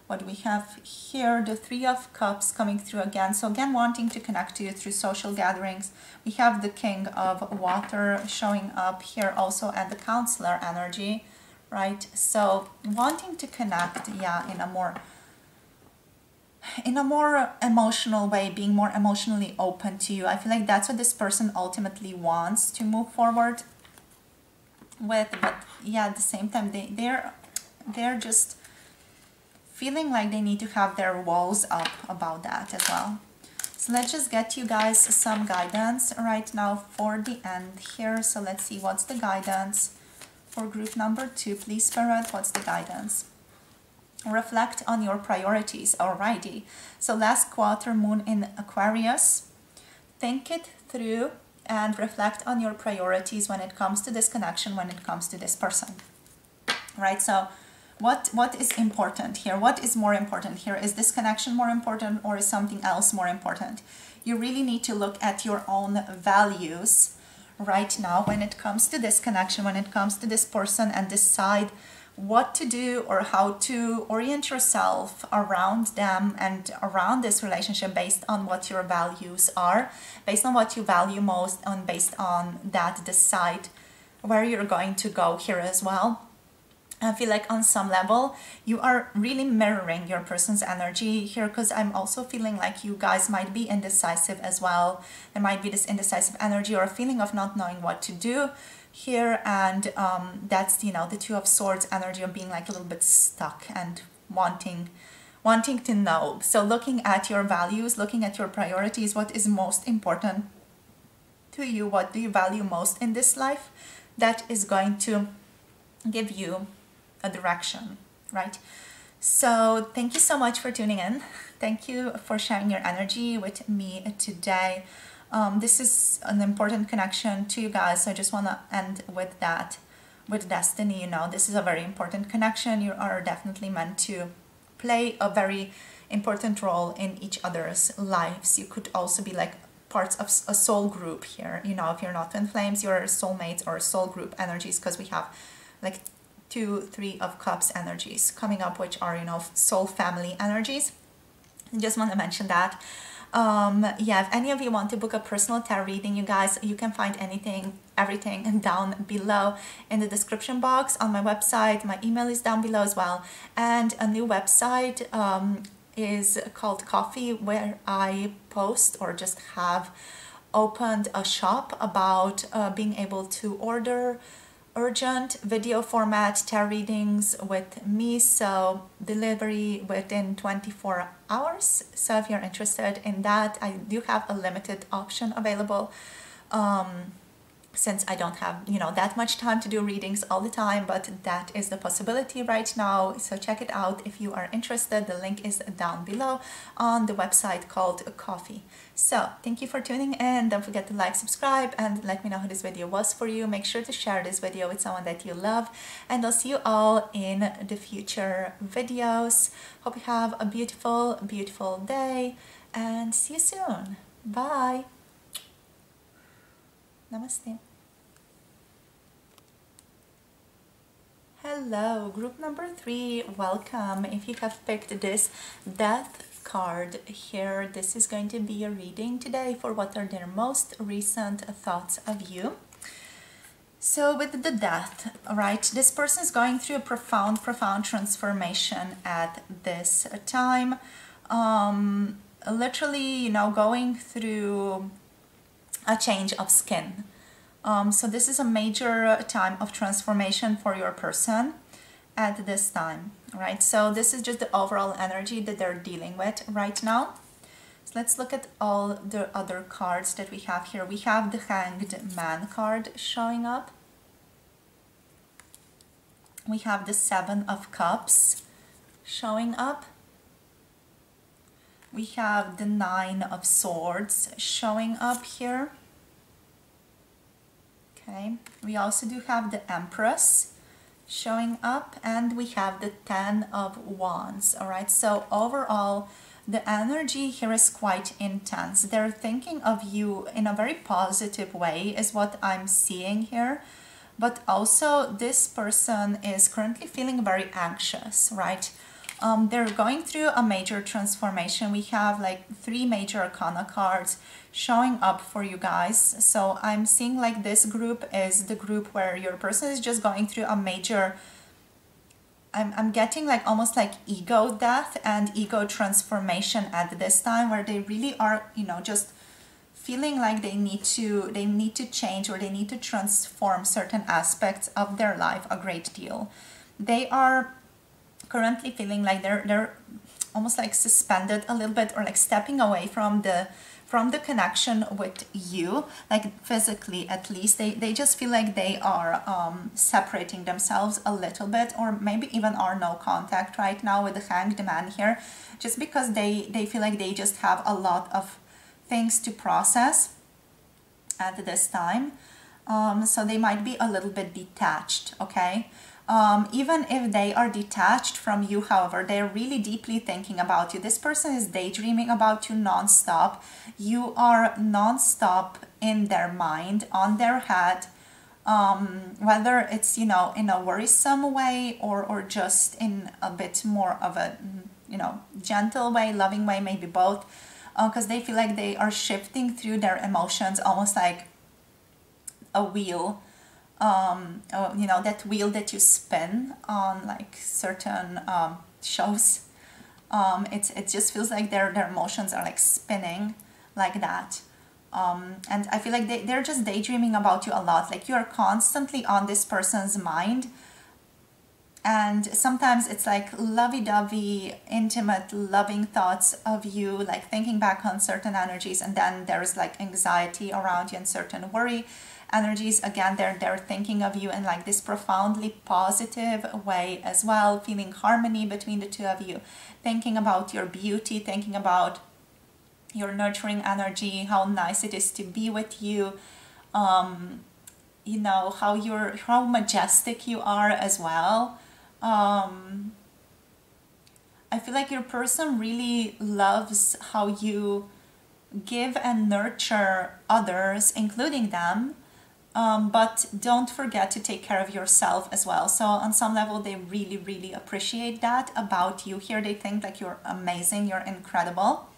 what we have here, the 3 of Cups coming through again. So again, wanting to connect to you through social gatherings. We have the King of Water showing up here also, and the Counselor energy, right? So wanting to connect, yeah, in a more emotional way, being more emotionally open to you. I feel like that's what this person ultimately wants to move forward with, but yeah, at the same time they're just feeling like they need to have their walls up about that as well. So let's just get you guys some guidance right now for the end here. So let's see what's the guidance For group number 2, please, Spirit, what's the guidance? Reflect on your priorities. Alrighty. So last quarter moon in Aquarius. Think it through and reflect on your priorities when it comes to this connection, when it comes to this person. Right? So what is important here? What is more important here? Is this connection more important, or is something else more important? You really need to look at your own values right now when it comes to this connection, when it comes to this person, and decide what to do or how to orient yourself around them and around this relationship based on what your values are, based on what you value most, and based on that decide where you're going to go here as well. I feel like on some level you are really mirroring your person's energy here, because I'm also feeling like you guys might be indecisive as well. There might be this indecisive energy or a feeling of not knowing what to do here, and that's, you know, the Two of Swords energy of being like a little bit stuck and wanting to know. So looking at your values, looking at your priorities, what is most important to you, what do you value most in this life, that is going to give you a direction, right? So thank you so much for tuning in. Thank you for sharing your energy with me today. This is an important connection to you guys, so I just want to end with that, with destiny. You know, this is a very important connection. You are definitely meant to play a very important role in each other's lives. You could also be like parts of a soul group here. You know, if you're not twin flames, you're soulmates or soul group energies, because we have like 2, 3 of Cups energies coming up, which are, you know, soul family energies. I just want to mention that. Yeah, if any of you want to book a personal tarot reading, you guys, you can find everything down below in the description box on my website. My email is down below as well, and a new website is called Coffee, where I post or just have opened a shop about being able to order urgent video format tarot readings with me, so delivery within 24 hours. So if you're interested in that, I do have a limited option available, since I don't have, you know, that much time to do readings all the time, but that is the possibility right now. So check it out if you are interested. The link is down below on the website called Coffee. So thank you for tuning in. Don't forget to like, subscribe, and let me know how this video was for you. Make sure to share this video with someone that you love, and I'll see you all in the future videos. Hope you have a beautiful, beautiful day, and see you soon. Bye. Namaste. Hello, group number 3, welcome. If you have picked this Death card here, this is going to be a reading today for what are their most recent thoughts of you. So with the Death, right, this person is going through a profound transformation at this time. Literally, you know, going through a change of skin. So this is a major time of transformation for your person at this time, right? So this is just the overall energy that they're dealing with right now. So let's look at all the other cards that we have here. We have the Hanged Man card showing up. We have the 7 of Cups showing up. We have the 9 of Swords showing up here. Okay, we also do have the Empress showing up, and we have the 10 of Wands. All right, so overall the energy here is quite intense. They're thinking of you in a very positive way is what I'm seeing here, but also this person is currently feeling very anxious, right? They're going through a major transformation. We have like 3 major arcana cards showing up for you guys. So I'm seeing like this group is the group where your person is just going through a major, I'm getting like almost like ego death and ego transformation at this time, where they really are, you know, just feeling like they need to change, or they need to transform certain aspects of their life a great deal. They are currently feeling like they're almost like suspended a little bit, or like stepping away from from the connection with you, like physically at least, they just feel like they are separating themselves a little bit, or maybe even are no contact right now with the Hanged Man here, just because they feel like they just have a lot of things to process at this time. So they might be a little bit detached, okay? Even if they are detached from you, however, they're really deeply thinking about you. This person is daydreaming about you non-stop. You are non-stop in their mind, on their head, whether it's, you know, in a worrisome way or just in a bit more of a, you know, gentle way, loving way, maybe both, because they feel like they are shifting through their emotions almost like a wheel. You know, that wheel that you spin on like certain shows. It just feels like their emotions are like spinning like that. And I feel like they're just daydreaming about you a lot. Like you're constantly on this person's mind. And sometimes it's like lovey-dovey, intimate, loving thoughts of you, like thinking back on certain energies. And then there's like anxiety around you and certain worry energies. Again, they're thinking of you in like this profoundly positive way as well, feeling harmony between the two of you, thinking about your beauty, thinking about your nurturing energy, how nice it is to be with you, you know, how majestic you are as well. I feel like your person really loves how you give and nurture others, including them. But don't forget to take care of yourself as well. So on some level, they really, really appreciate that about you here. They think like you're amazing, you're incredible.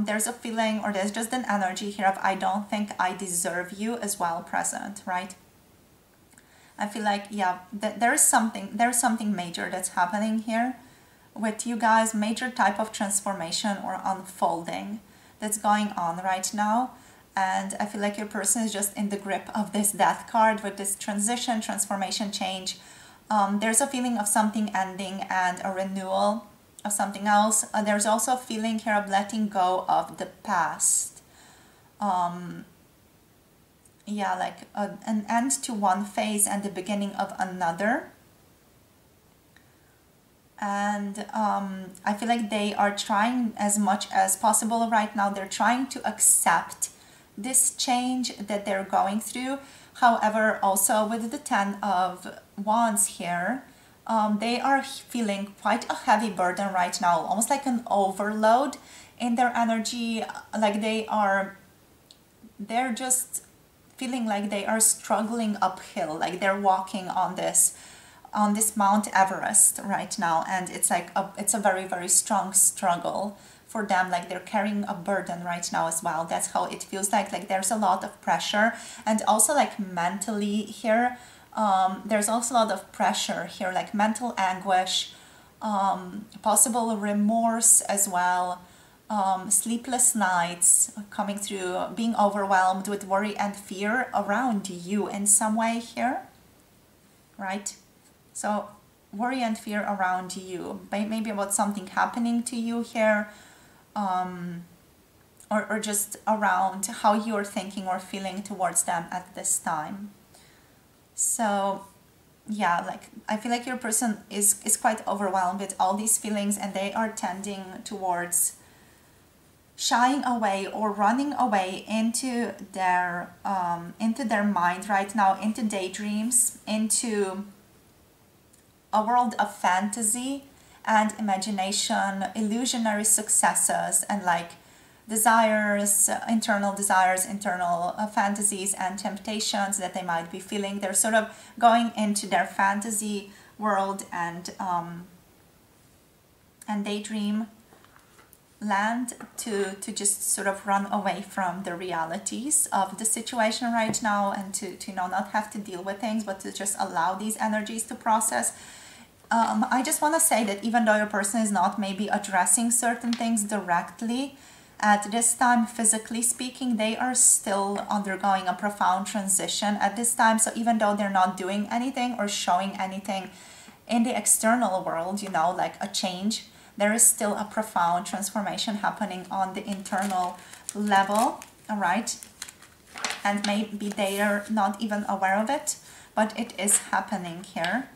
There's a feeling, or there's just an energy here of I don't think I deserve you as well present, right? I feel like, yeah, there's something major that's happening here with you guys, major type of transformation or unfolding that's going on right now. And I feel like your person is just in the grip of this Death card with this transition, transformation, change. There's a feeling of something ending and a renewal of something else. There's also a feeling here of letting go of the past. Yeah, like an end to one phase and the beginning of another. And I feel like they are trying as much as possible right now. They're trying to accept this change that they're going through. However, also with the 10 of Wands here, they are feeling quite a heavy burden right now, almost like an overload in their energy. Like they're just feeling like they are struggling uphill, like they're walking on this Mount Everest right now, and it's like it's a very, very strong struggle for them. Like they're carrying a burden right now as well. That's how it feels like there's a lot of pressure. And also like mentally here, there's also a lot of pressure here, like mental anguish, possible remorse as well, sleepless nights coming through, being overwhelmed with worry and fear around you in some way here, right? So worry and fear around you, maybe about something happening to you here, or just around how you're thinking or feeling towards them at this time. So yeah, like I feel like your person is quite overwhelmed with all these feelings, and they are tending towards shying away or running away into their mind right now, into daydreams, into a world of fantasy and imagination, illusionary successes, and like desires, internal fantasies and temptations that they might be feeling. They're sort of going into their fantasy world and daydream land to just sort of run away from the realities of the situation right now, and to you know, not have to deal with things, but to just allow these energies to process. I just want to say that even though your person is not maybe addressing certain things directly at this time, physically speaking, they are still undergoing a profound transition at this time. So even though they're not doing anything or showing anything in the external world, you know, like a change, there is still a profound transformation happening on the internal level, all right? And maybe they are not even aware of it, but it is happening here.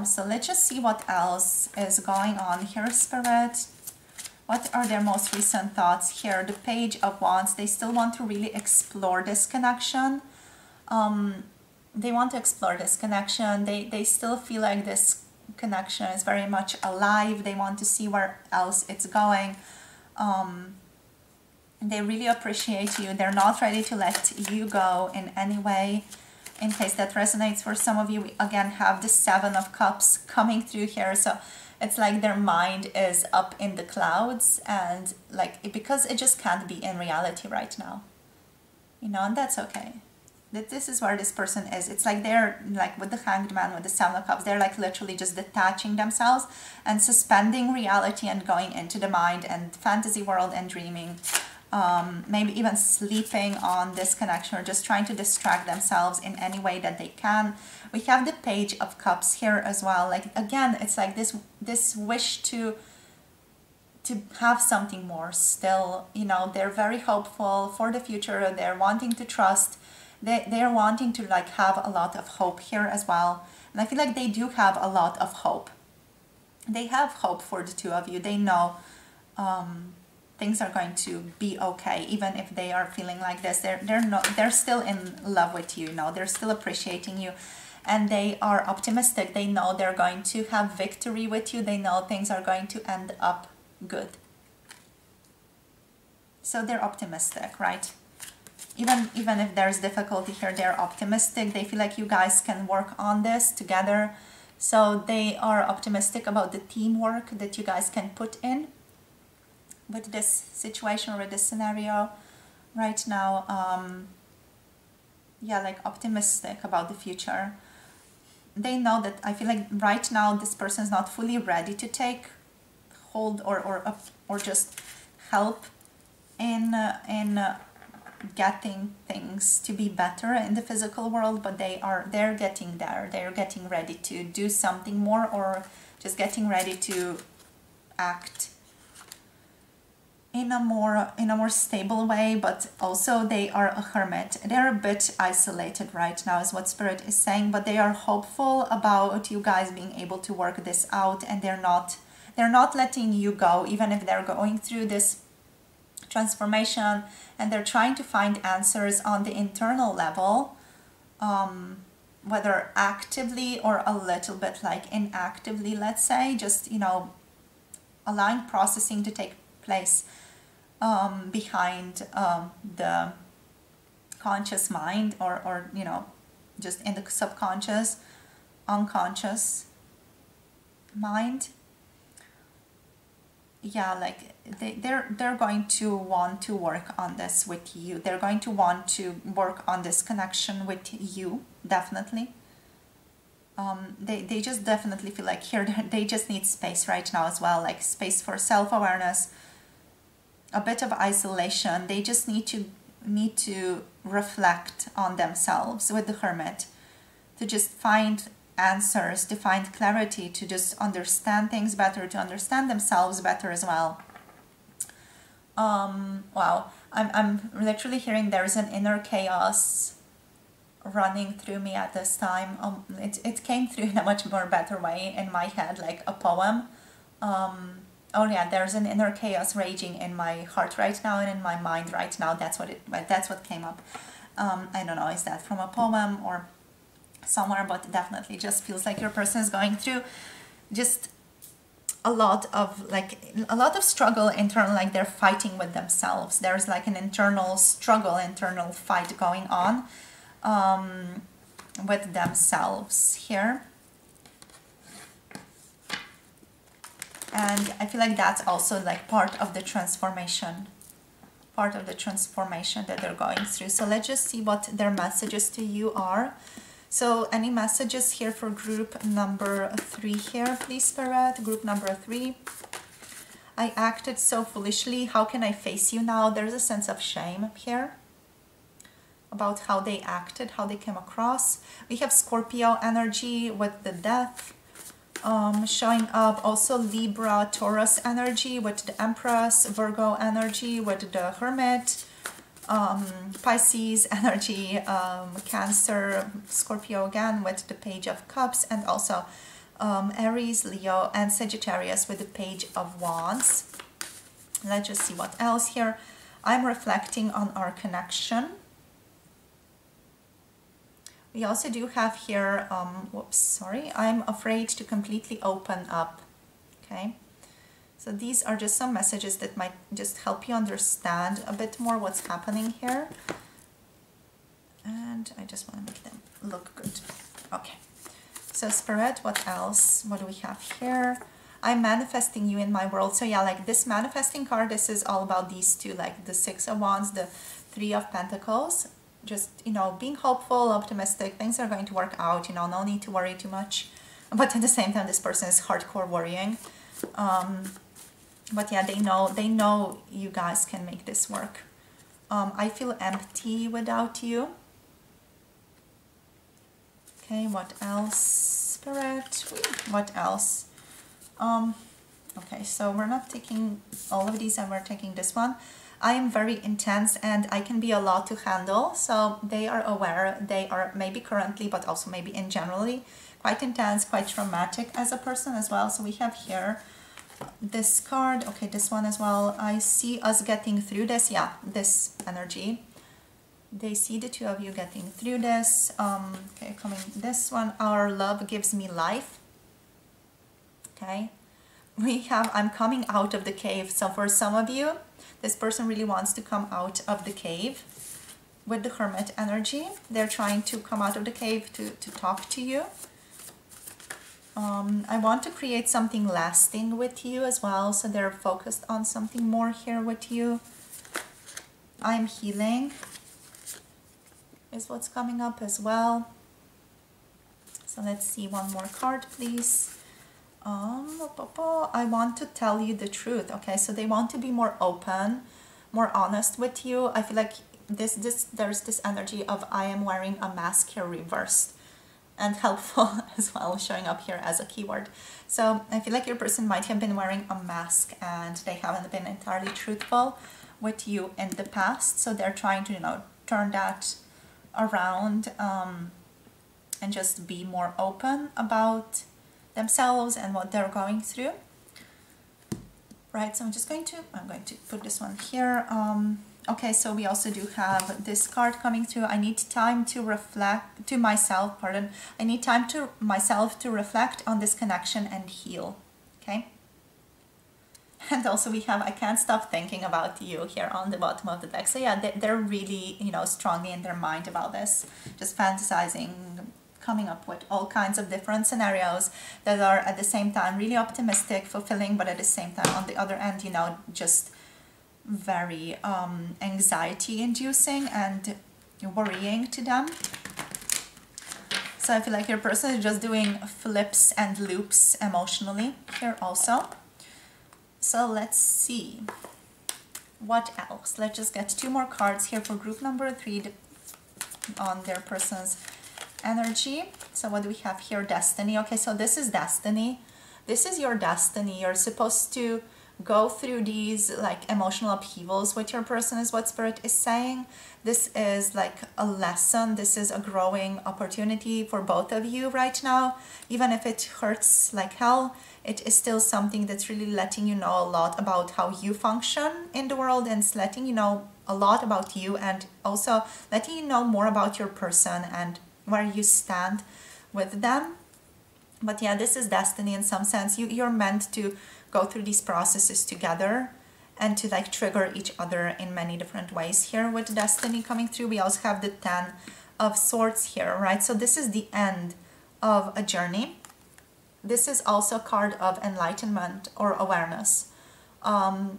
So let's just see what else is going on here, Spirit. What are their most recent thoughts here? The Page of Wands. They still want to really explore this connection. They want to explore this connection. They still feel like this connection is very much alive. They want to see where else it's going. They really appreciate you. They're not ready to let you go in any way. In case that resonates for some of you, we again have the Seven of Cups coming through here. So it's like their mind is up in the clouds, and like, because it just can't be in reality right now, you know, and that's okay. That this is where this person is. It's like they're like with the Hanged Man, with the Seven of Cups, they're like literally just detaching themselves and suspending reality and going into the mind and fantasy world and dreaming. Maybe even sleeping on this connection, or just trying to distract themselves in any way that they can. We have the Page of Cups here as well. Like, again, it's like this wish to have something more still, you know. They're very hopeful for the future. They're wanting to trust. They're wanting to like have a lot of hope here as well. And I feel like they do have a lot of hope. They have hope for the two of you. They know things are going to be okay, even if they are feeling like this. They're still in love with you, you know. They're still appreciating you, and they are optimistic. They know they're going to have victory with you. They know things are going to end up good. So they're optimistic, right? Even if there's difficulty here, they're optimistic. They feel like you guys can work on this together. So they are optimistic about the teamwork that you guys can put in with this situation or with this scenario right now. Yeah, like optimistic about the future. They know that, I feel like right now this person is not fully ready to take hold or just help in getting things to be better in the physical world, but they're getting there. They're getting ready to do something more, or just getting ready to act in a more stable way. But also they are a hermit. They're a bit isolated right now, is what Spirit is saying, but they are hopeful about you guys being able to work this out, and they're not letting you go, even if they're going through this transformation, and they're trying to find answers on the internal level, whether actively or a little bit like inactively, let's say, just, you know, allowing processing to take place behind the conscious mind, or you know, just in the subconscious, unconscious mind. Yeah, like they're going to want to work on this with you. They're going to want to work on this connection with you, definitely. They just definitely feel like here they just need space right now as well, like space for self-awareness, a bit of isolation. They just need to reflect on themselves with the Hermit, to just find answers, to find clarity, to just understand things better, to understand themselves better as well. Wow, I'm literally hearing there's an inner chaos running through me at this time. It came through in a much more better way in my head, like a poem. Oh yeah, there's an inner chaos raging in my heart right now and in my mind right now. That's what came up. I don't know, is that from a poem or somewhere, but definitely just feels like your person is going through just a lot of struggle internal, like they're fighting with themselves. There's like an internal struggle, internal fight going on with themselves here. And I feel like that's also like part of the transformation that they're going through. So let's just see what their messages to you are. So any messages here for group number 3 here, please, Spirit? Group number 3. I acted so foolishly. How can I face you now? There's a sense of shame here about how they acted, how they came across. We have Scorpio energy with the Death. Showing up also Libra, Taurus energy with the Empress, Virgo energy with the Hermit, Pisces energy, Cancer, Scorpio again with the Page of Cups, and also Aries, Leo, and Sagittarius with the Page of Wands. Let's just see what else here. I'm reflecting on our connection. We also do have here, I'm afraid to completely open up, okay? So these are just some messages that might just help you understand a bit more what's happening here. And I just want to make them look good. Okay, so Spirit, what else? What do we have here? I'm manifesting you in my world. So yeah, like this manifesting card, this is all about these two, like the Six of Wands, the Three of Pentacles. Just, you know, being hopeful, optimistic, things are going to work out, you know, no need to worry too much. But at the same time, this person is hardcore worrying. But yeah, they know you guys can make this work. I feel empty without you. Okay, what else? Spirit, what else? Okay, so we're not taking all of these and we're taking this one. I am very intense and I can be a lot to handle, so they are aware. They are maybe currently, but also maybe in generally, quite intense, quite traumatic as a person as well. So we have here this card, okay, this one as well. I see us getting through this, yeah, this energy. They see the two of you getting through this. Okay, coming this one, our love gives me life. Okay, we have I'm coming out of the cave. So for some of you, this person really wants to come out of the cave with the Hermit energy. They're trying to come out of the cave to talk to you. I want to create something lasting with you as well. So they're focused on something more here with you. I'm healing is what's coming up as well. So let's see one more card, please. I want to tell you the truth. Okay, so they want to be more open, more honest with you. I feel like there's this energy of I am wearing a mask here reversed, and helpful as well, showing up here as a keyword. So I feel like your person might have been wearing a mask and they haven't been entirely truthful with you in the past. So they're trying to, you know, turn that around and just be more open about themselves and what they're going through. Right, so I'm going to put this one here. Okay, so we also do have this card coming through. I need time to reflect to myself, pardon. I need time to myself to reflect on this connection and heal. Okay. And also we have I can't stop thinking about you here on the bottom of the deck. So yeah, they're really, you know, strongly in their mind about this, just fantasizing, coming up with all kinds of different scenarios that are at the same time really optimistic, fulfilling, but at the same time on the other end, you know, just very anxiety inducing and worrying to them. So I feel like your person is just doing flips and loops emotionally here also. So let's see what else. Let's just get two more cards here for group number 3 on their person's energy. So what do we have here? Destiny. Okay, so this is destiny. This is your destiny. You're supposed to go through these like emotional upheavals with your person is what Spirit is saying. This is like a lesson. This is a growing opportunity for both of you right now. Even if it hurts like hell, it is still something that's really letting you know a lot about how you function in the world, and it's letting you know a lot about you, and also letting you know more about your person and where you stand with them. But yeah, this is destiny in some sense. You're meant to go through these processes together and to like trigger each other in many different ways here with destiny coming through. We also have the 10 of Swords here, right? So this is the end of a journey. This is also a card of enlightenment or awareness.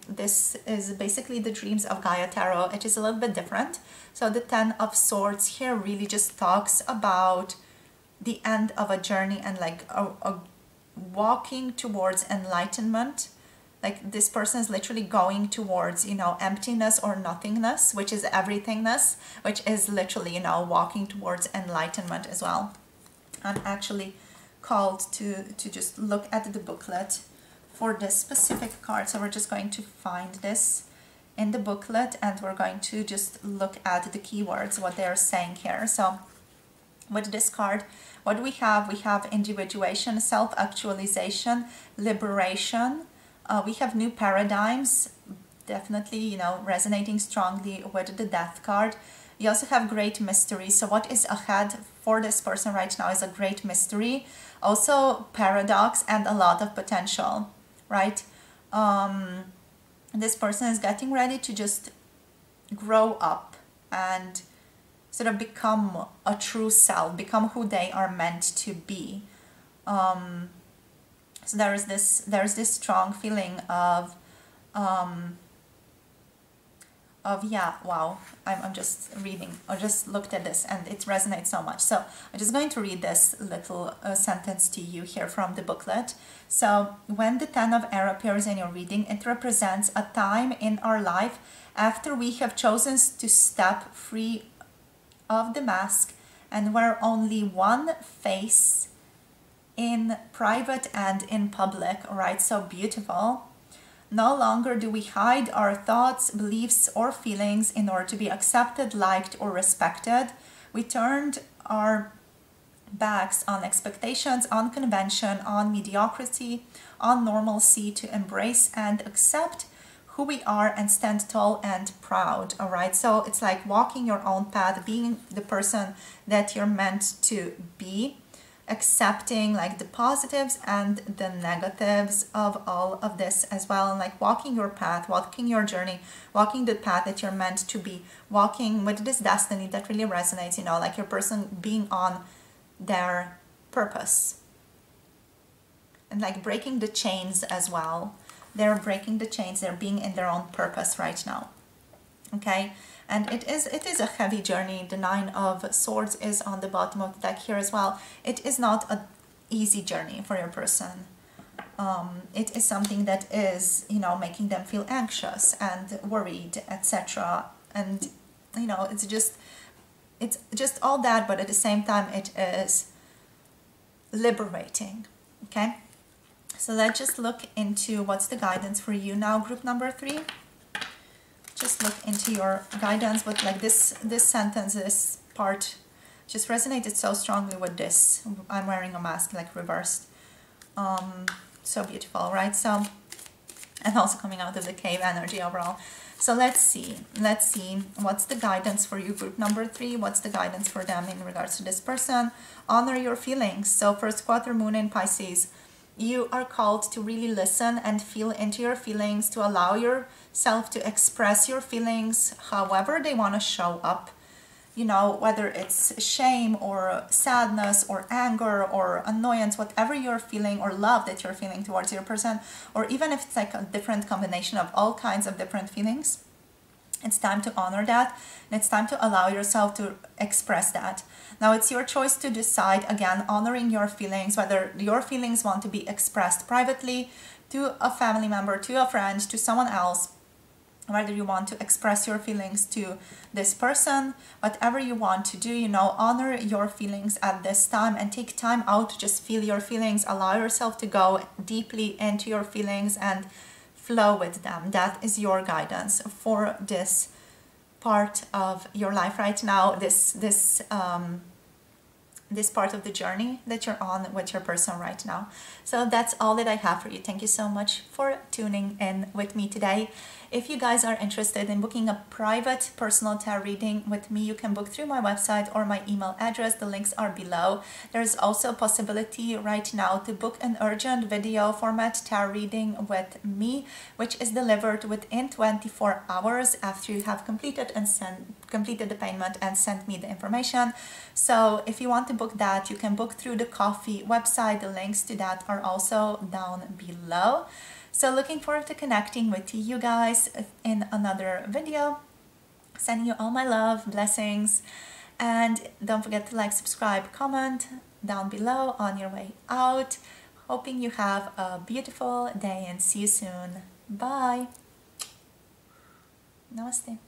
This is basically the Dreams of Gaia Tarot. It is a little bit different. So the 10 of Swords here really just talks about the end of a journey and like a walking towards enlightenment. Like this person is literally going towards, you know, emptiness or nothingness, which is everythingness, which is literally, you know, walking towards enlightenment as well. And actually called to just look at the booklet for this specific card. So we're just going to find this in the booklet and we're going to just look at the keywords, what they're saying here. So with this card, what do we have? We have individuation, self-actualization, liberation. We have new paradigms, definitely, you know, resonating strongly with the Death card. You also have great mystery. So what is ahead for this person right now is a great mystery. Also paradox and a lot of potential, right? This person is getting ready to just grow up and sort of become a true self, become who they are meant to be. So there's this strong feeling of yeah, wow, I'm just reading, I just looked at this and it resonates so much. So I'm just going to read this little sentence to you here from the booklet. So when the 10 of Air appears in your reading, it represents a time in our life after we have chosen to step free of the mask and wear only one face in private and in public. All right, so beautiful. No longer do we hide our thoughts, beliefs, or feelings in order to be accepted, liked, or respected. We turned our backs on expectations, on convention, on mediocrity, on normalcy to embrace and accept who we are and stand tall and proud. All right, so it's like walking your own path, being the person that you're meant to be, accepting like the positives and the negatives of all of this as well, and like walking your path, walking your journey, walking the path that you're meant to be, walking with this destiny that really resonates, you know, like your person being on their purpose and like breaking the chains as well. They're breaking the chains, they're being in their own purpose right now. Okay, and it is a heavy journey. The 9 of Swords is on the bottom of the deck here as well. It is not an easy journey for your person. It is something that is, you know, making them feel anxious and worried, etc. And, you know, it's just all that, but at the same time it is liberating. Okay, so let's just look into what's the guidance for you now, group number 3. Just look into your guidance, but like this sentence, this part just resonated so strongly with this. I'm wearing a mask, like reversed. So beautiful, right? So, and also coming out of the cave energy overall. So let's see what's the guidance for you, group number 3. What's the guidance for them in regards to this person? Honor your feelings. So first quarter moon in Pisces, you are called to really listen and feel into your feelings, to allow yourself to express your feelings however they want to show up. You know, whether it's shame or sadness or anger or annoyance, whatever you're feeling, or love that you're feeling towards your person, or even if it's like a different combination of all kinds of different feelings, it's time to honor that, and it's time to allow yourself to express that. Now it's your choice to decide, again, honoring your feelings, whether your feelings want to be expressed privately to a family member, to a friend, to someone else, whether you want to express your feelings to this person, whatever you want to do, you know, honor your feelings at this time and take time out to just feel your feelings. Allow yourself to go deeply into your feelings and flow with them. That is your guidance for this part of your life right now, this part of the journey that you're on with your person right now. So that's all that I have for you. Thank you so much for tuning in with me today. If you guys are interested in booking a private personal tarot reading with me, you can book through my website or my email address. The links are below. There's also a possibility right now to book an urgent video format tarot reading with me, which is delivered within 24 hours after you have completed the payment and sent me the information. So if you want to book that, you can book through the Ko-fi website. The links to that are also down below. So looking forward to connecting with you guys in another video. Sending you all my love, blessings, and don't forget to like, subscribe, comment down below on your way out. Hoping you have a beautiful day and see you soon. Bye. Namaste.